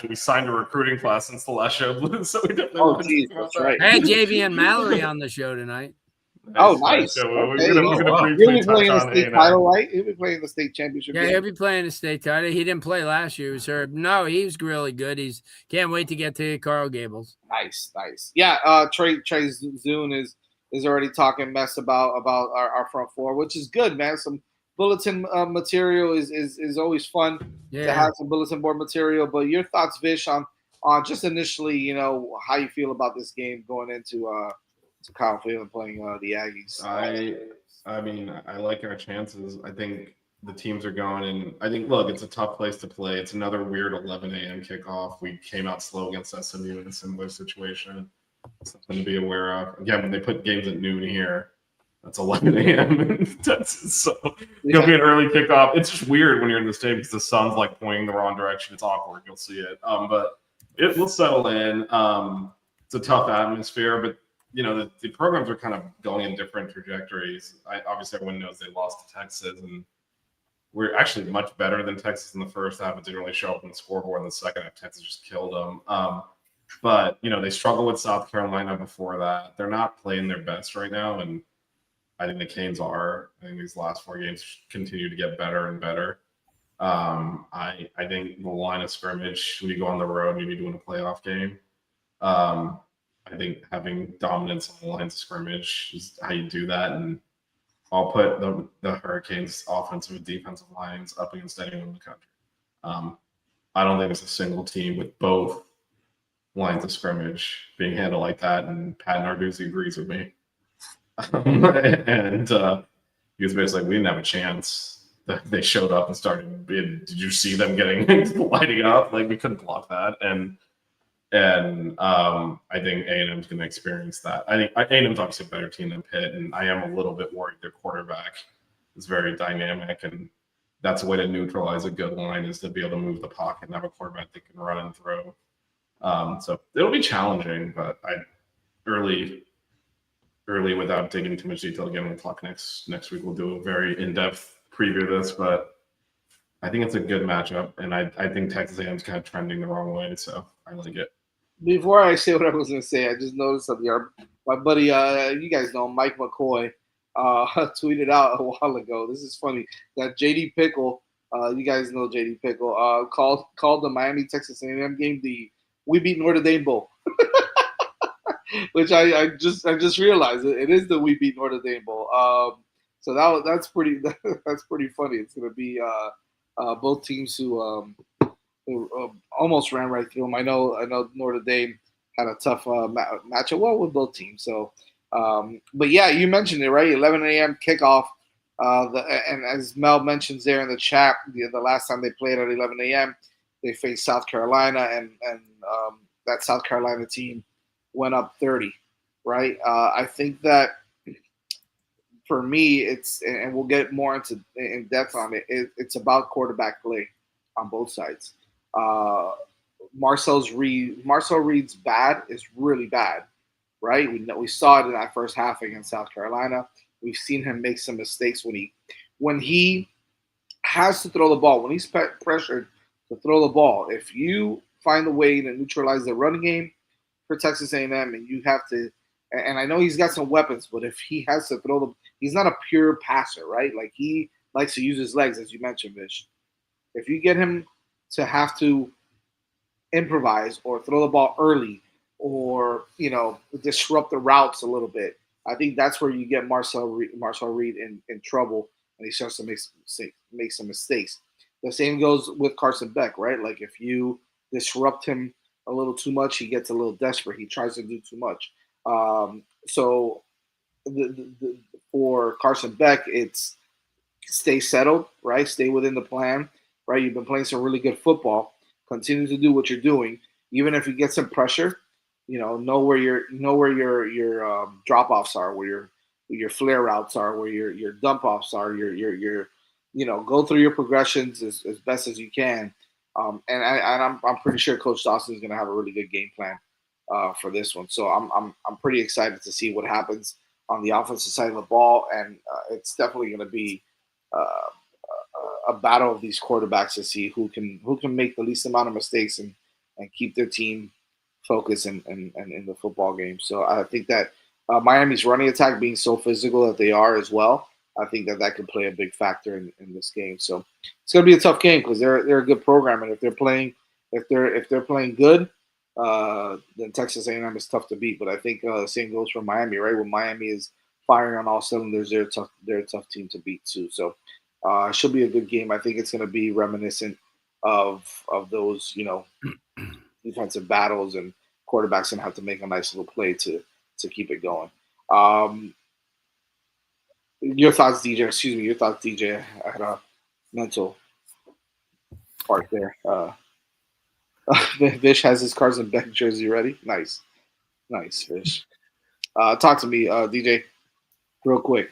we signed a recruiting class since the last show, so we definitely. Oh, geez, that's right. I had JV Mallory on the show tonight. Oh, nice. So Okay. we're going to He'll briefly be playing touch the on state A&M. title, right? He'll be playing the state championship. Yeah, game. he'll be playing the state title. He didn't play last year. He was hurt. No, he was really good. He's can't wait to get to Carl Gables. Nice. Yeah, Trey Zune is already talking mess about our front four, which is good, man. Some bulletin material is always fun to have some bulletin board material. But your thoughts, Vish, on just initially, how you feel about this game going into to Kyle Field and playing the Aggies. I mean, I like our chances. I think the teams are going, and I think, look, it's a tough place to play. It's another weird 11 a.m. kickoff. We came out slow against SMU in a similar situation. Something to be aware of. Again, when they put games at noon here, that's 11 a.m. in Texas. So it'll be an early kickoff. It's just weird when you're in the stadium because the sun's like pointing the wrong direction. It's awkward. You'll see it. But it will settle in. It's a tough atmosphere, but the programs are kind of going in different trajectories. Obviously, everyone knows they lost to Texas, and we're actually much better than Texas in the first half. It didn't really show up on the scoreboard in the second half. Texas just killed them. But they struggled with South Carolina before that. They're not playing their best right now, and I think the Canes are. I think these last 4 games continue to get better and better. I think the line of scrimmage, when you go on the road, you need to win a playoff game. I think having dominance on the lines of scrimmage is how you do that. And I'll put the Hurricanes' offensive and defensive lines up against anyone in the country. I don't think there's a single team with both lines of scrimmage being handled like that. And Pat Narduzzi agrees with me. And he was basically like, we didn't have a chance. They showed up and started. Did you see them lighting up? Like, we couldn't block that. And I think A&M's going to experience that. I think A&M's obviously a better team than Pitt, and I am a little bit worried their quarterback is very dynamic, and that's a way to neutralize a good line is to be able to move the pocket and have a quarterback that can run and throw. So it'll be challenging, but early without digging too much detail again, we'll talk next week. We'll do a very in-depth preview of this, but I think it's a good matchup, and I think Texas A&M's kind of trending the wrong way, so I like it. Before I say what I was going to say, I just noticed something. My buddy, you guys know, Mike McCoy, tweeted out a while ago. This is funny that JD Pickle, you guys know JD Pickle, called the Miami Texas A&M game the "We Beat Notre Dame Bowl," which I just realized it is the "We Beat Notre Dame Bowl." So that's pretty funny. It's going to be both teams who almost ran right through them. I know Notre Dame had a tough matchup with both teams. So, but yeah, you mentioned it, right? 11 a.m. kickoff. And as Mel mentions there in the chat, the last time they played at 11 a.m., they faced South Carolina, and that South Carolina team went up 30, right? I think that for me, and we'll get more in depth on it. It's about quarterback play on both sides. Marcel Reed's bad is really bad, right? We saw it in that first half against South Carolina. We've seen him make some mistakes when he has to throw the ball, when he's pressured to throw the ball. If you find a way to neutralize the running game for Texas A&M, and you have to, and I know he's got some weapons, but if he has to he's not a pure passer, right? Like, he likes to use his legs, as you mentioned, Vish. If you get him to have to improvise or throw the ball early, or disrupt the routes a little bit, I think that's where you get Marcel Reed in trouble, and he starts to make some mistakes. The same goes with Carson Beck, right? Like, if you disrupt him a little too much, he gets a little desperate. He tries to do too much. So for Carson Beck, it's stay settled, right? Stay within the plan, right? You've been playing some really good football. Continue to do what you're doing, even if you get some pressure. Know where your drop offs are, where your flare routes are, where your dump offs are. Your go through your progressions as best as you can. And I'm pretty sure Coach Dawson is going to have a really good game plan for this one. So I'm pretty excited to see what happens on the offensive side of the ball, and it's definitely going to be a battle of these quarterbacks to see who can make the least amount of mistakes and keep their team focused and in the football game. So I think that Miami's running attack being so physical that they are as well, I think that could play a big factor in this game. So it's going to be a tough game because they're a good program, and if they're playing good, then Texas A&M is tough to beat. But I think the same goes for Miami, right? When Miami is firing on all cylinders, they're a tough team to beat too. So it should be a good game. I think it's going to be reminiscent of those defensive battles, and quarterbacks going to have to make a nice little play to keep it going. Your thoughts, DJ? Excuse me, your thoughts, DJ? I had a mental part there. Vish has his Carson Beck jersey ready. Nice, Vish. Talk to me, DJ, real quick.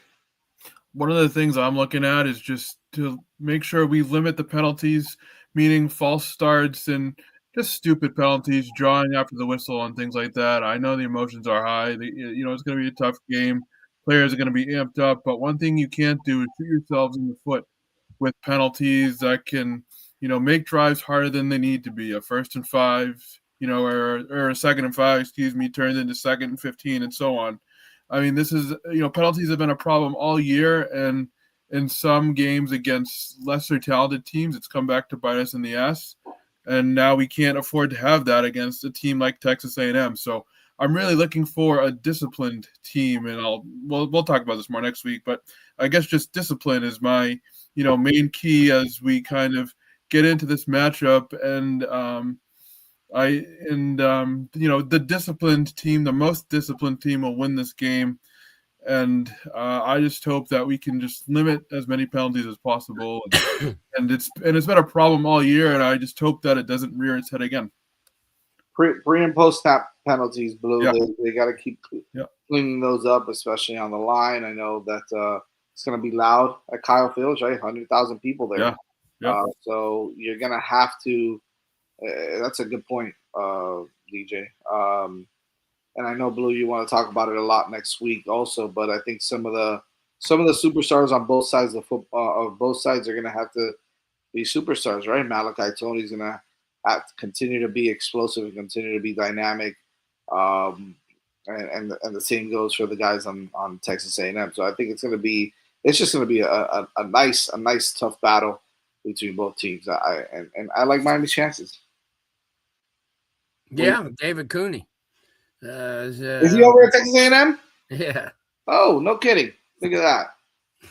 One of the things I'm looking at is just to make sure we limit the penalties, meaning false starts and just stupid penalties, drawing after the whistle and things like that. I know the emotions are high. It's going to be a tough game. Players are going to be amped up. But one thing you can't do is shoot yourselves in the foot with penalties that can, make drives harder than they need to be. A 1st and 5, or a 2nd and 5, turned into 2nd and 15 and so on. I mean, this is, penalties have been a problem all year, and in some games against lesser talented teams, it's come back to bite us in the ass. And now we can't afford to have that against a team like Texas A&M. So I'm really looking for a disciplined team, and we'll talk about this more next week. But I guess just discipline is my, main key as we kind of get into this matchup. And the disciplined team, the most disciplined team, will win this game. And I just hope that we can just limit as many penalties as possible. And it's been a problem all year, and I just hope that it doesn't rear its head again. Pre and post snap penalties, Blue. Yeah. They got to keep cleaning those up, especially on the line. I know that it's going to be loud at Kyle Fields, right? 100,000 people there. Yeah. So you're going to have to. That's a good point, DJ. And I know, Blue, you want to talk about it a lot next week also, but I think some of the superstars on both sides of both sides are going to have to be superstars, right? Malachi Tony's going to have to continue to be explosive and continue to be dynamic, and the same goes for the guys on Texas A&M. So I think it's just going to be a nice tough battle between both teams. I like Miami's chances. Yeah, David Cooney. Is he over at Texas A&M? Yeah. Oh, no kidding. Look at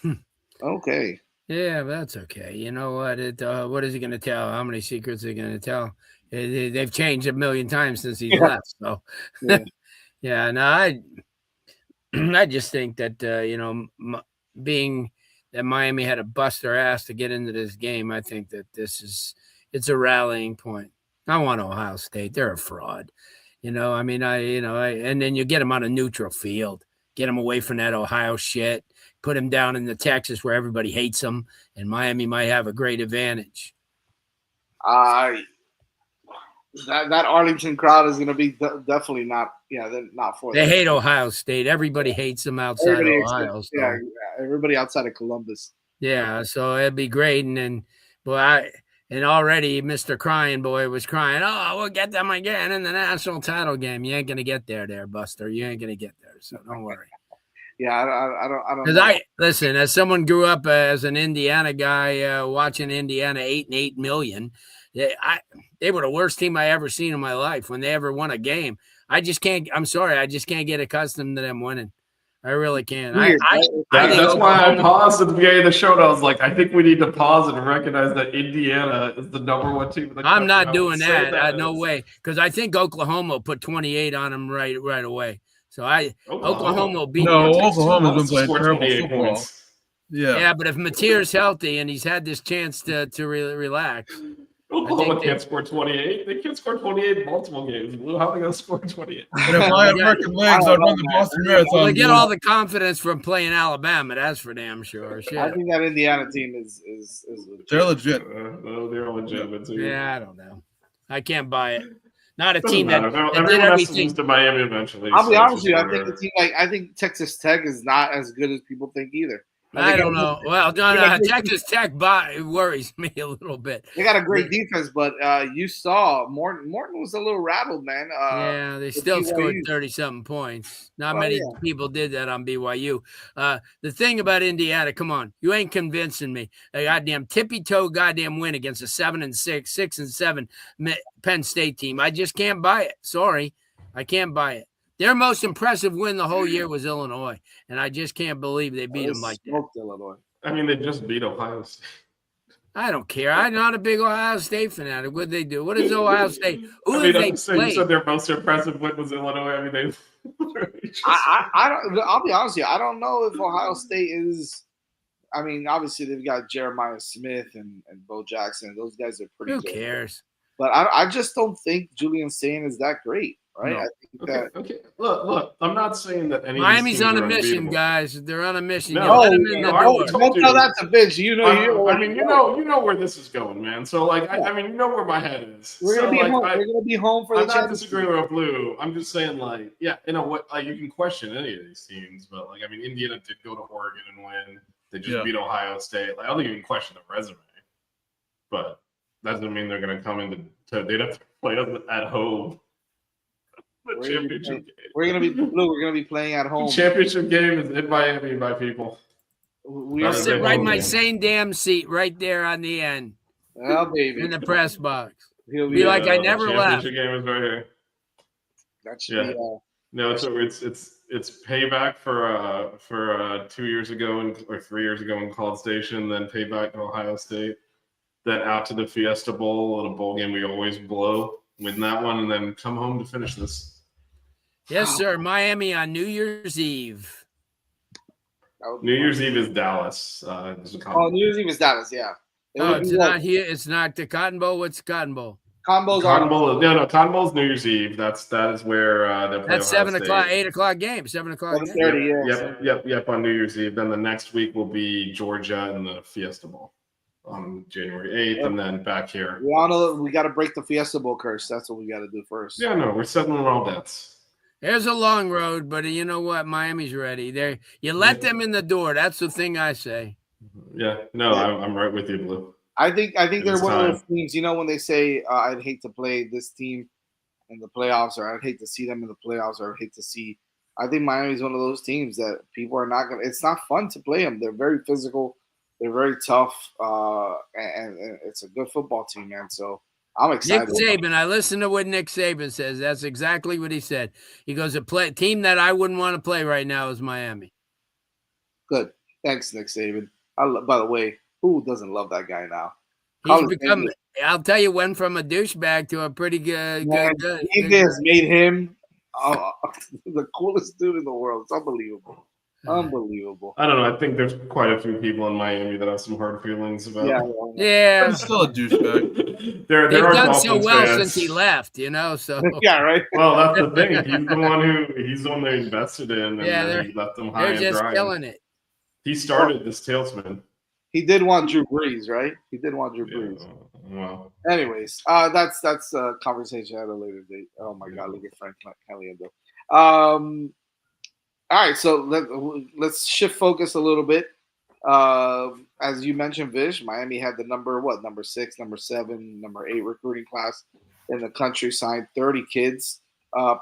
that. Okay. Yeah, that's okay. You know what? What is he going to tell? How many secrets are he going to tell? They've changed a million times since he's left. So, yeah. No, I just think that being that Miami had to bust their ass to get into this game, I think that it's a rallying point. I want Ohio State. They're a fraud. And then you get them on a neutral field, get them away from that Ohio shit, put them down in the Texas where everybody hates them, and Miami might have a great advantage. that Arlington crowd is going to be definitely not. Yeah, they're not for They that. hate Ohio State. Everybody hates them outside Everybody Ohio. except, So. yeah, everybody outside of Columbus. Yeah, so it'd be great. And then, and already Mr. Crying Boy was crying, oh, we'll get them again in the national title game. You ain't going to get there, Buster. You ain't going to get there. So don't worry. Yeah, I don't Because know. listen, as someone grew up as an Indiana guy, watching Indiana 8 million, they were the worst team I ever seen in my life when they ever won a game. I'm sorry, I just can't get accustomed to them winning. I really can't. That's why I paused at the beginning of the show. And I was like, I think we need to pause and recognize that Indiana is the number one team in the country. I'm not doing that. No way. Because I think Oklahoma will put 28 on them right away. So Oklahoma will beat. No, Oklahoma's been playing terrible football. Yeah, but if Mateer's healthy and he's had this chance to relax. Oklahoma can't score 28. They can't score 28 in multiple games. How are they going to score 28? And if I had working legs, I'd run the Boston Marathon. Well, they get all the confidence from playing Alabama. That's for damn sure. Shit. I think that Indiana team is legit. They're legit. They're legitimate too. Yeah, I don't know. I can't buy it. Not a Doesn't team that everyone did has everything. to lose to Miami eventually. I'll be honest with you. I think Texas Tech is not as good as people think either. I don't know. Well, Texas Tech worries me a little bit. They got a great defense, but you saw Morton was a little rattled, man. Yeah, they still scored 30-something points. Not many people did that on BYU. The thing about Indiana, come on, you ain't convincing me. A goddamn tippy-toe goddamn win against a 7-6, 6-7 Penn State team. I just can't buy it. Sorry, I can't buy it. Their most impressive win the whole year was Illinois, and I just can't believe they beat them like that. Illinois. I mean, they just beat Ohio State. I don't care. I'm not a big Ohio State fanatic. What did they do? What is Ohio State? Who did they play? You said their most impressive win was Illinois. I mean, they. I don't. I'll be honest with you. I don't know if Ohio State is. I mean, obviously they've got Jeremiah Smith and Bo Jackson. Those guys are pretty. Who good. Cares? But I just don't think Julian Sain is that great. Right? No. I think Okay. Look. I'm not saying that any. Miami's on a mission, guys. They're on a mission. No, don't tell that to Vince. You know, you know where this is going, man. So, like, I mean, you know where my head is. We're gonna be home. We're gonna be home for the championship. I'm not disagreeing with Blue. I'm just saying, like, yeah, you know what? Like, you can question any of these teams, but like, I mean, Indiana did go to Oregon and win. They just beat Ohio State. Like, I don't think you can question the resume, but that doesn't mean they're gonna come into. They'd have to play at home. The championship game. We're gonna be playing at home. The championship game is in Miami, my people. I'll sit right in my same damn seat right there on the end. Oh, baby. In the press box. He'll be like I never left. The championship game is right here. That should be, no, it's payback for 2 years ago or 3 years ago in College Station, then payback to Ohio State, then out to the Fiesta Bowl, a bowl game we always blow. Win that one, and then come home to finish this. Yes, sir. Miami on New Year's Eve. New Year's Eve is Dallas. New Year's Eve is Dallas, yeah. It's not here. It's not the Cotton Bowl. What's the Cotton Bowl? Cotton Bowl. Cotton Bowl's New Year's Eve. That is where they're playing. That's 7 o'clock, 8 o'clock game. 7 o'clock. 7:30. Yep. On New Year's Eve. Then the next week will be Georgia and the Fiesta Bowl on January 8th, and then back here. We all know we got to break the Fiesta Bowl curse. That's what we got to do first. Yeah, no, we're settling all debts. There's a long road, but you know what? Miami's ready. You let them in the door. That's the thing I say. Yeah, no, I'm right with you, Blue. I think they're one of those teams. You know, when they say I'd hate to play this team in the playoffs, or I'd hate to see them in the playoffs, or I'd hate to see. I think Miami's one of those teams that people are not gonna. It's not fun to play them. They're very physical. They're very tough, and it's a good football team, man. So I'm excited. Nick Saban, I listened to what Nick Saban says. That's exactly what he said. He goes, a team that I wouldn't want to play right now is Miami. Good. Thanks, Nick Saban. By the way, who doesn't love that guy now? He's become, I'll tell you, went from a douchebag to a pretty good. He has made him the coolest dude in the world. It's unbelievable. Unbelievable. I don't know. I think there's quite a few people in Miami that have some hard feelings about. Yeah. He's still a douchebag. They've done so well since he left, you know. So yeah, right. Well, that's the thing. He's the one they invested in, and he left them high and dry. They're just killing it. He started this tailspin. He did want Drew Brees, right? He did want Drew Brees. Well, Anyways, that's a conversation at a later date. Oh my God, look at Frank Caliendo. All right, so let's shift focus a little bit. As you mentioned, Vish, Miami had the number 6, number 7, number 8 recruiting class in the country, signed 30 kids,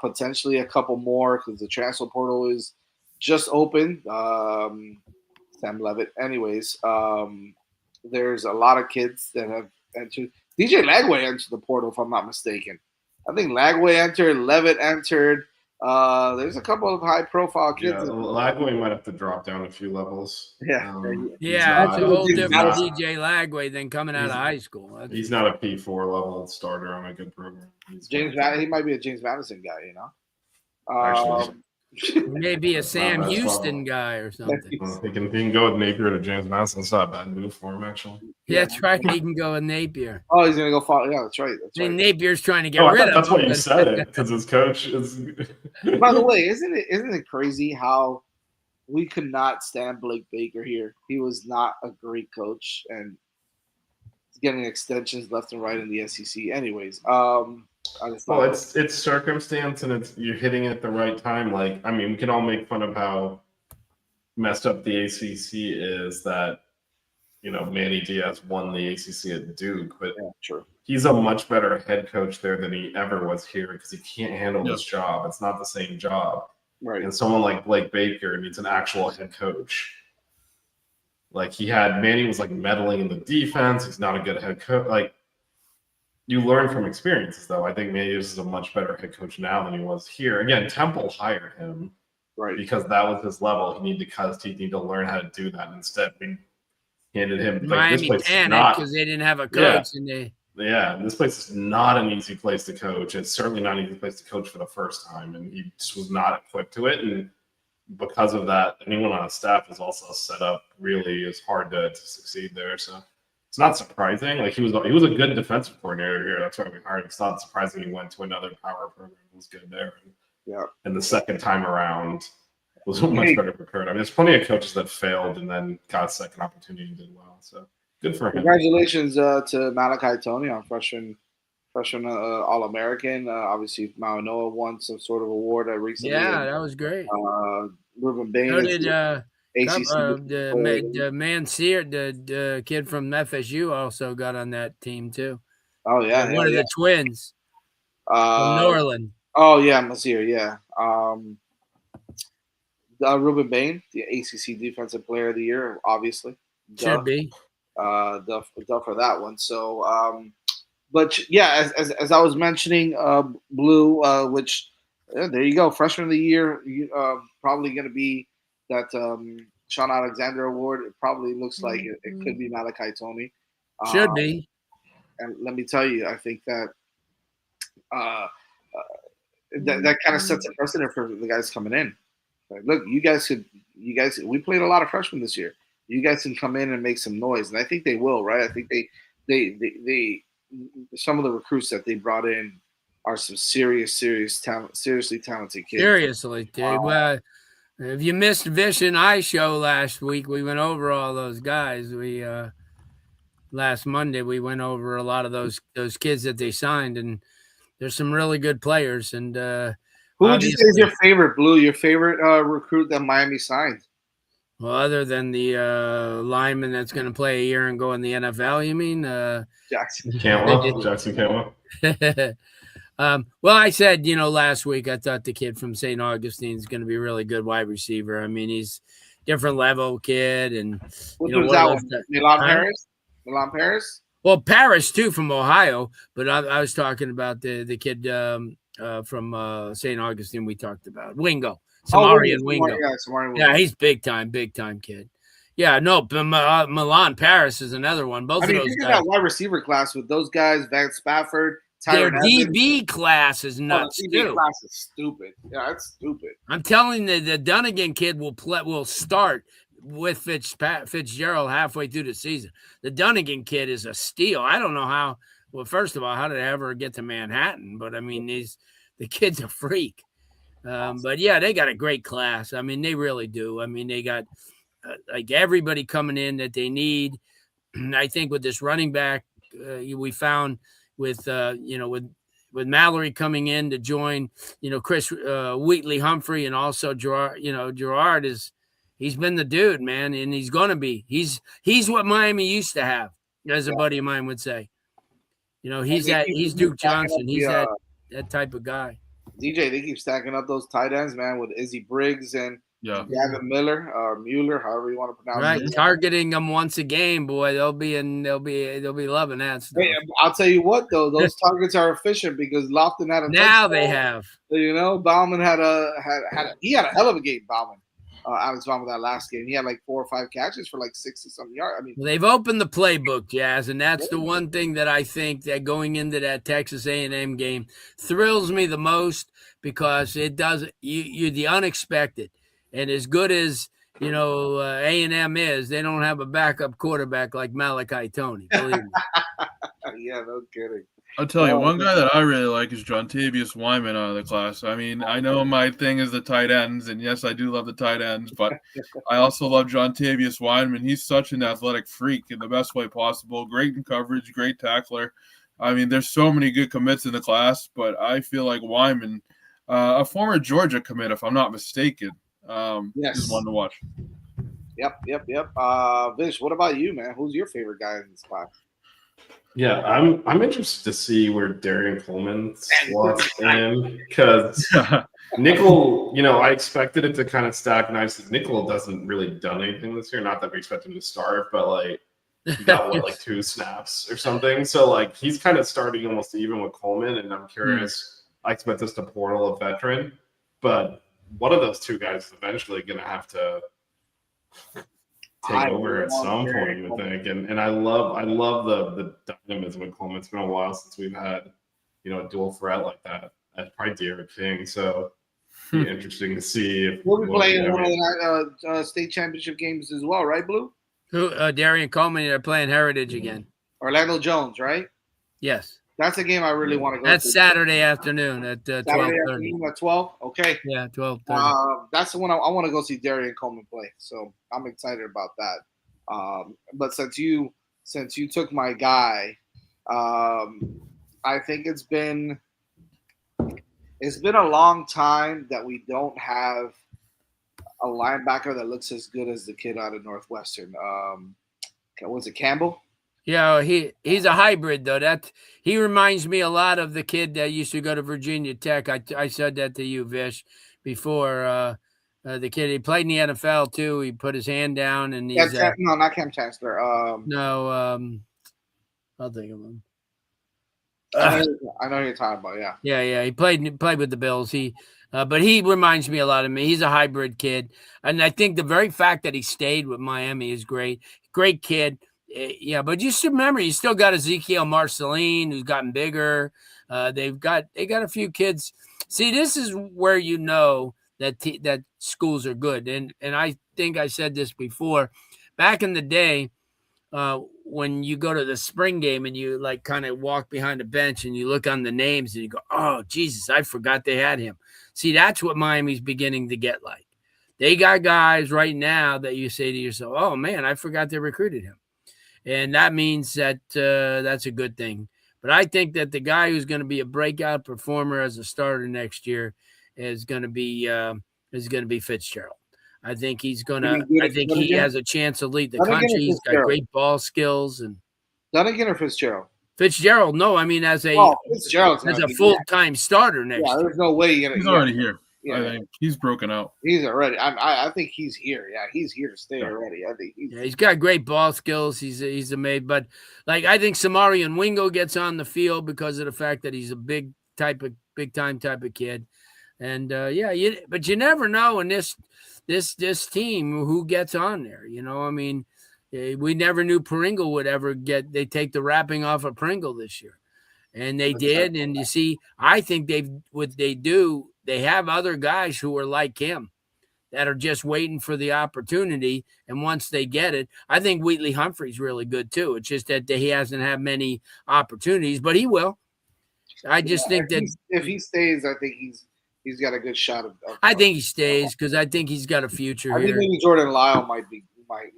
potentially a couple more because the transfer portal is just open. Sam Levitt. Anyways, there's a lot of kids that have entered. DJ Lagway entered the portal, if I'm not mistaken. I think Lagway entered, Levitt entered. There's a couple of high-profile kids. yeah, Lagway might have to drop down a few levels. Yeah. Yeah, it's a whole he's different not- DJ Lagway than coming out of high school. He's not a P4 level starter on a good program. He might be a James Madison guy, you know. Actually, Maybe a Sam that's Houston wrong. guy or something. He can go with Napier to James Madison. It's not a bad move for him, actually. Yeah, that's right. He can go with Napier. Oh, he's gonna go follow. Yeah, that's right. I mean, Napier's trying to get I rid thought of that's him. why you said it, because his coach is. By the way, isn't it crazy how we could not stand Blake Baker here? He was not a great coach, and he's getting extensions left and right in the SEC. Anyways, I just Well, thought it's circumstance, and you're hitting it at the right time. Like, I mean, we can all make fun of how messed up the ACC is that, Manny Diaz won the ACC at Duke, but yeah, true. he's a much better head coach there than he ever was here because he can't handle this job. It's not the same job. Right. And someone like Blake Baker needs an actual head coach. Like, Manny was like meddling in the defense. He's not a good head coach. Like, you learn from experiences, though. I think Manny is a much better head coach now than he was here. Again, Temple hired him because that was his level. He needed to learn how to do that. And instead, we handed him Miami panicked because they didn't have a coach. This place is not an easy place to coach. It's certainly not an easy place to coach for the first time, and he just was not equipped to it. And because of that, anyone on his staff is also set up really is hard to succeed there. So it's not surprising. Like, he was a good defensive coordinator here. That's why we hired him. It's not surprising he went to another power program and was good there. And the second time around was much better prepared. I mean, there's plenty of coaches that failed and then got a second opportunity and did well. So good for him. Congratulations to Malachi Tony on freshman All-American. Obviously, Mauanoa won some sort of award recently. Yeah, that was great. Ruben Bain. So did ACC. the Manseer, the kid from FSU, also got on that team too. Oh yeah, one of the twins from Norland. Oh yeah, Manseer. Yeah. Ruben Bain, the ACC Defensive Player of the Year, obviously. Should be. Duh for that one. So, but yeah, as I was mentioning, Blue, which there you go, Freshman of the Year, probably going to be that Sean Alexander Award. It probably looks like it could be Malachi Tony. Should be. And let me tell you, I think that that kind of sets a precedent for the guys coming in. Like, look, you guys, we played a lot of freshmen this year. You guys can come in and make some noise, and I think they will, right? I think they some of the recruits that they brought in are some seriously talented kids. Seriously, dude. Well, if you missed Vish and I show last week, we went over all those guys. We last Monday we went over a lot of those kids that they signed, and there's some really good players. And who would you say is your favorite, Blue? Your favorite recruit that Miami signed? Well, other than the lineman that's going to play a year and go in the NFL, you mean? Jackson Cantwell. Well, I said, last week I thought the kid from St. Augustine is going to be a really good wide receiver. I mean, he's different level kid. And what was that one? Milan Paris? Well, Paris, too, from Ohio. But I was talking about the kid from St. Augustine we talked about. Wingo. Samarian Wingo. Yeah, he's big time kid. Yeah, no, Milan Paris is another one. Both of those guys. That wide receiver class with those guys, Van Spafford, their DB class is nuts too. DB class is stupid. Yeah, it's stupid. I'm telling you, the Dunnigan kid will start with Fitzgerald halfway through the season. The Dunnigan kid is a steal. I don't know how. Well, first of all, how did I ever get to Manhattan? But I mean, the kid's a freak. But yeah, they got a great class. I mean, they really do. I mean, they got like everybody coming in that they need. I think with this running back we found with with Mallory coming in to join, Chris Wheatley Humphrey, and also Gerard. Gerard he's been the dude, man, and he's gonna be. He's what Miami used to have, as a buddy of mine would say. He's Duke Johnson. He's that type of guy. DJ, they keep stacking up those tight ends, man, with Izzy Briggs and Gavin Miller or Mueller, however you want to pronounce it. Right, targeting them once a game, boy. They'll be loving that stuff. Hey, I'll tell you what, though, those targets are efficient because Lofton had a now touchdown. they have. Bauman had a hell of a game. Bauman. Alex Bauman that last game, he had like 4 or 5 catches for like 60-something yards. I mean, they've opened the playbook, Jazz, and that's the one thing that I think that going into that Texas A&M game thrills me the most, because it does you're the unexpected. And as good as A&M is, they don't have a backup quarterback like Malachi Tony. Believe me. Yeah, no kidding. I'll tell you, one guy that I really like is Jontavius Wyman out of the class. I mean, I know my thing is the tight ends, and yes, I do love the tight ends, but I also love Jontavius Wyman. He's such an athletic freak in the best way possible. Great in coverage, great tackler. I mean, there's so many good commits in the class, but I feel like Wyman, a former Georgia commit, if I'm not mistaken, is one to watch. Yep. Vish, what about you, man? Who's your favorite guy in this class? Yeah, I'm interested to see where Darian Coleman slots in, because nickel, I expected it to kind of stack nicely. Nickel doesn't really done anything this year. Not that we expect him to start, but like he got 2 snaps or something. So like he's kind of starting almost even with Coleman, and I'm curious. I expect us to portal a veteran, but one of those 2 guys is eventually going to have to take over at some point, you would think. And I love the dynamism with Coleman. It's been a while since we've had, a dual threat like that. That's probably Derek King. So it'll be interesting to see if we'll be playing one of the state championship games as well, right, Blue? Who Darian Coleman, they're playing Heritage again. Orlando Jones, right? Yes. That's a game I really want to go to. That's Saturday afternoon at 12:30. At 12? Okay. Yeah, 12:30. That's the one I want to go see Darian Coleman play. So I'm excited about that. But since you took my guy, I think it's been a long time that we don't have a linebacker that looks as good as the kid out of Northwestern. Was it Campbell? Yeah, he's a hybrid though. That he reminds me a lot of the kid that used to go to Virginia Tech. I said that to you, Vish, before. The kid, he played in the NFL too. He put his hand down, and he's no, not Cam Chancellor. I'll think of him. I know who you're talking about. Yeah. He played with the Bills. But he reminds me a lot of me. He's a hybrid kid, and I think the very fact that he stayed with Miami is great. Great kid. Yeah, but just remember, you still got Ezekiel Marceline, who's gotten bigger. They got a few kids. See, this is where that schools are good, and I think I said this before. Back in the day, when you go to the spring game and you like kind of walk behind the bench and you look on the names and you go, "Oh Jesus, I forgot they had him." See, that's what Miami's beginning to get like. They got guys right now that you say to yourself, "Oh man, I forgot they recruited him." And that means that that's a good thing. But I think that the guy who's going to be a breakout performer as a starter next year is going to be Fitzgerald. I think he's going to. I think he has a chance to lead the country. He's got great ball skills. And Dunnigan or Fitzgerald? Fitzgerald, no. I mean, as a full-time starter next year. There's no way he's already here. Yeah. I think he's broken out. He's already. I think he's here. Yeah, he's here to stay already. I think he's got great ball skills. He's amazing. But like I think Samarian Wingo gets on the field because of the fact that he's a big time type of kid. And but you never know in this team who gets on there. I mean, we never knew Pringle would ever get. They take the wrapping off of Pringle this year, and they did. And you see, I think they have other guys who are like him that are just waiting for the opportunity. And once they get it, I think Wheatley Humphrey's really good too. It's just that he hasn't had many opportunities, but he will. I just think that if he stays, I think he's got a good shot of I think he stays because I think he's got a future here. I think maybe Jordan Lyle might be.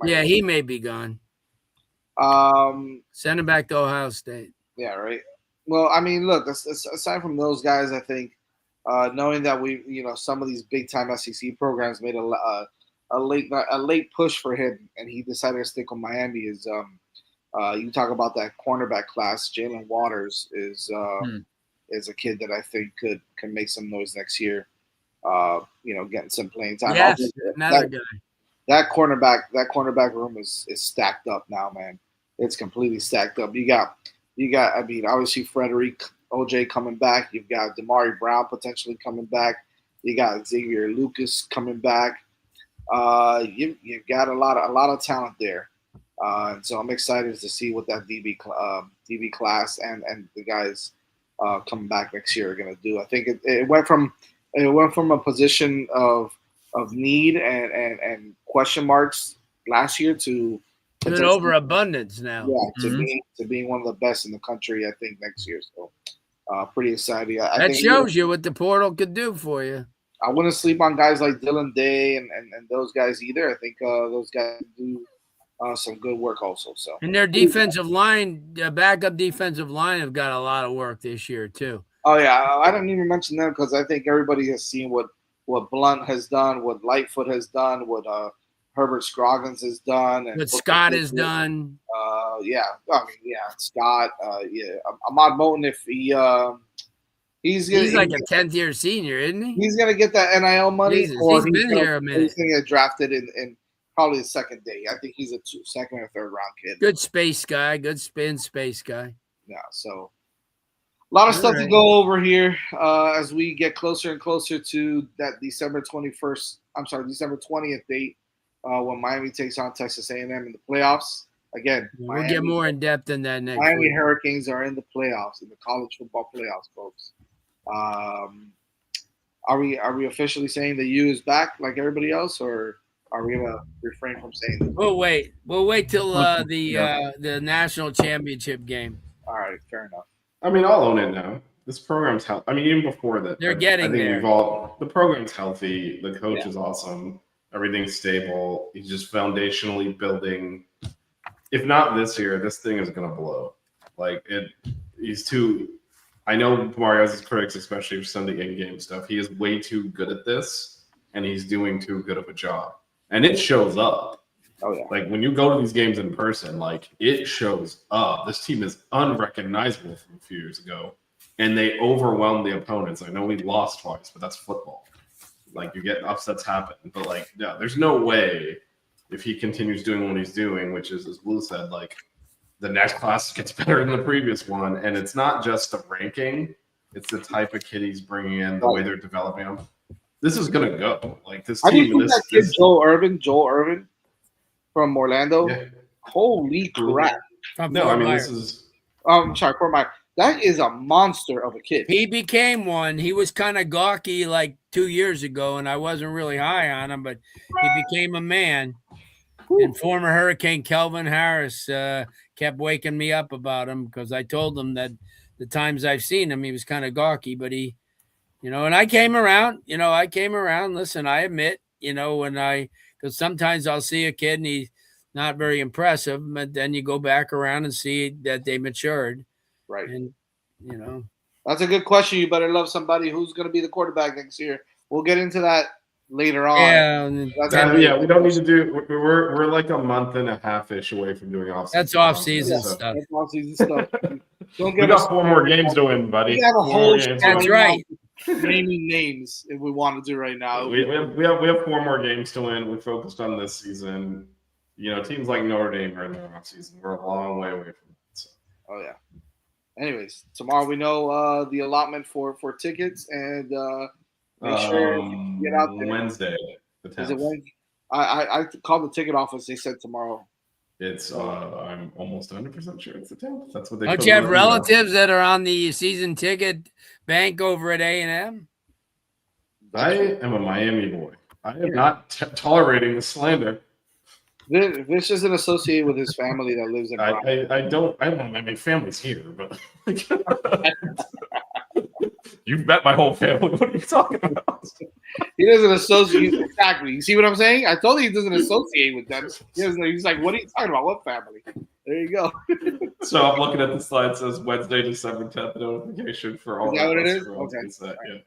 He may be gone. Send him back to Ohio State. Yeah, right. Well, I mean, look, aside from those guys, I think knowing that some of these big time SEC programs made a late push for him, and he decided to stick with Miami. Is you talk about that cornerback class? Jalen Waters is a kid that I think can make some noise next year. Getting some playing time. Yes, another guy. That cornerback room is stacked up now, man. It's completely stacked up. You got. I mean, obviously Frederick OJ coming back. You've got Damari Brown potentially coming back. You got Xavier Lucas coming back. You've got a lot of talent there, and so I'm excited to see what that DB class and the guys coming back next year are going to do. I think it went from a position of need and question marks last year to an overabundance now. Yeah, to being one of the best in the country, I think, next year. So pretty excited. That shows you what the portal could do for you. I wouldn't sleep on guys like Dylan Day and those guys either. I think those guys do some good work also. So, and their defensive line, backup defensive line, have got a lot of work this year too. Oh yeah, I didn't even mention them because I think everybody has seen what Blunt has done, what Lightfoot has done, what Herbert Scroggins has done, and what Scott has done. Scott. Ahmad Moten, if he's like a 10th year senior, isn't he? He's gonna get that NIL money. Jesus, he's been here a minute. He's gonna get drafted in probably the second day. I think he's a second or third round kid. Good space guy. Good spin space guy. Yeah. So a lot of stuff to go over here as we get closer and closer to that December 20th date. When Miami takes on Texas A&M in the playoffs. Again, we'll get more in depth in that next Miami week. Hurricanes are in the playoffs, in the college football playoffs, folks. Are we officially saying the U is back like everybody else, or are we gonna refrain from saying that? We'll wait. We'll wait till the national championship game. All right, fair enough. I mean, I'll own it now. This program's healthy. I mean, even before that, they're getting there. The program's healthy. The coach is awesome. Everything's stable. He's just foundationally building. If not this year, this thing is going to blow. I know Mario's critics, especially for Sunday in-game stuff, he is way too good at this, and he's doing too good of a job. And it shows up. Oh, yeah. Like, when you go to these games in person, it shows up. This team is unrecognizable from a few years ago, and they overwhelm the opponents. I know we lost twice, but that's football. You get upsets happen. But, there's no way if he continues doing what he's doing, which is, as Blue said, the next class gets better than the previous one. And it's not just the ranking. It's the type of kid he's bringing in, the way they're developing him. This is going to go. This team. Have you seen that kid, Joel Irvin from Orlando? Yeah. Holy crap. This is... I'm sorry, Fort Myers. That is a monster of a kid. He became one. He was kind of gawky 2 years ago, and I wasn't really high on him, but he became a man. And former Hurricane Kelvin Harris kept waking me up about him because I told him that the times I've seen him, he was kind of gawky, but he, and I came around. Listen, I admit, because sometimes I'll see a kid and he's not very impressive, but then you go back around and see that they matured. Right. And, that's a good question. You better love somebody who's going to be the quarterback next year. We'll get into that later on. Yeah, we don't need to do. We're like a month and a half-ish away from doing off-season. That's off-season stuff. That's off-season stuff. We got 4 more games to win, buddy. We have a whole That's right. Naming names if we want to do right now. We have 4 more games to win. We're focused on this season. Teams like Notre Dame are in their off-season. We're a long way away from it. So. Oh yeah. Anyways, tomorrow we know the allotment for tickets, and make sure you get out there. Wednesday, the 10th. Is it Wednesday? I called the ticket office. They said tomorrow. It's I'm almost 100% sure it's the 10th. That's what they. Don't you have relatives that are on the season ticket bank over at A&M? I am a Miami boy. I am not tolerating the slander. This isn't associated with his family that lives in. I don't. I mean, family's here, but you've met my whole family. What are you talking about? He doesn't associate exactly. You see what I'm saying? I told you he doesn't associate with them. He's like, what are you talking about? What family? There you go. So I'm looking at the slide. It says Wednesday, December 10th notification for all Is that what it is? Okay. Yeah.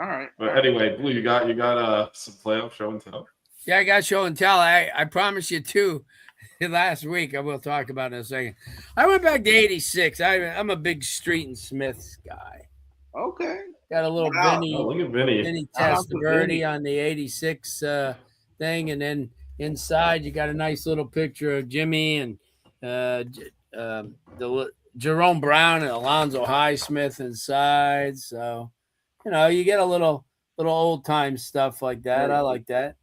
All right. But anyway, Blue, you got some playoff show and tell. Yeah, I got show and tell. I promised you two last week. I will talk about it in a second. I went back to 86. I'm a big Street and Smiths guy. Okay. Got a little Wow. Vinny. Oh, look at Vinny. Vinny Shout out to Testaverde Vinny. on the 86 thing. And then inside, you got a nice little picture of Jimmy and Jerome Brown and Alonzo Highsmith inside. So, you get a little old time stuff like that. I like that.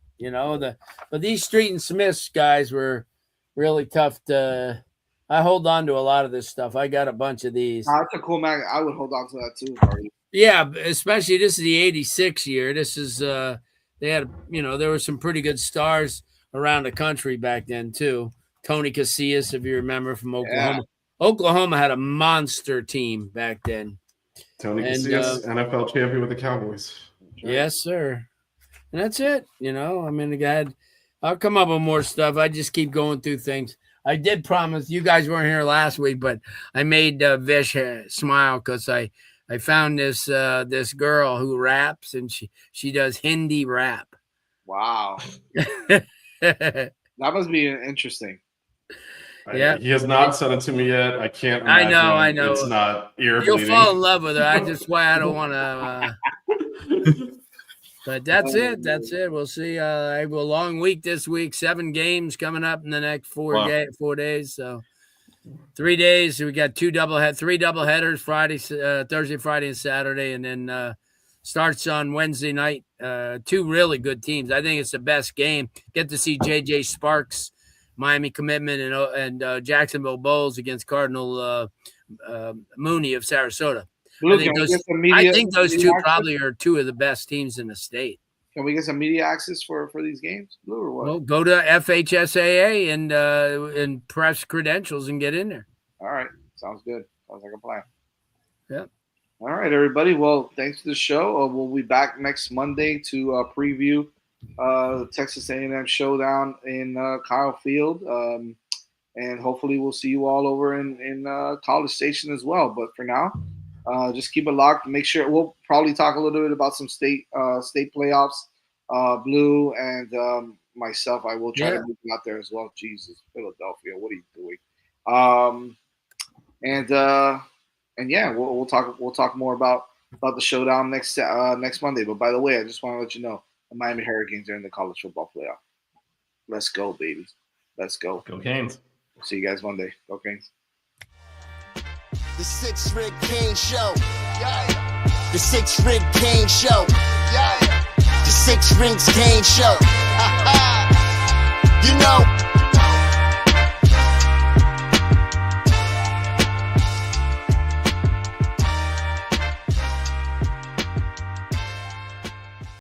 But these Street and Smiths guys were really tough to. I hold on to a lot of this stuff. I got a bunch of these. That's a cool mag. I would hold on to that too. Party. Yeah, especially this is the 86 year. This is they had, there were some pretty good stars around the country back then too. Tony Casillas, if you remember, from Oklahoma. Yeah. Oklahoma had a monster team back then. Tony Casillas, NFL champion with the Cowboys. Yes, sir. And that's it. I'll come up with more stuff. I just keep going through things. I did promise, you guys weren't here last week, but I made Vish smile because I found this girl who raps, and she does Hindi rap. Wow. That must be interesting. Yeah, he has not sent it to me yet. I can't. I know. It's not ear You'll bleeding. fall in love with her. That's why I don't want to. But that's it. That's it. We'll see. I have a long week this week. 7 games coming up in the next 4 days. So 3 days. We got 3 double headers: Friday, Thursday, Friday, and Saturday, and then starts on Wednesday night. 2 really good teams. I think it's the best game. Get to see JJ Sparks, Miami Commitment, and Jacksonville Bulls against Cardinal Mooney of Sarasota. I think those two probably are 2 of the best teams in the state. Can we get some media access for these games, Blue, or what? Well, go to FHSAA and press credentials and get in there. All right. Sounds good. Sounds like a plan. Yeah. All right, everybody. Well, thanks for the show. We'll be back next Monday to preview the Texas A&M showdown in Kyle Field. And hopefully we'll see you all over in College Station as well. But for now, just keep it locked. Make sure we'll probably talk a little bit about some state playoffs. Blue and myself, I will try to move out there as well. Jesus, Philadelphia, what are you doing? And yeah, we'll talk more about the showdown next Monday. But by the way, I just want to let you know the Miami Hurricanes are in the college football playoff. Let's go, babies. Let's go. Go Canes. See you guys Monday. Go Canes. The 6 Rig Kane Show. Yeah. The 6 Rig Kane Show. Yeah. The 6 Rings Kane Show. You know.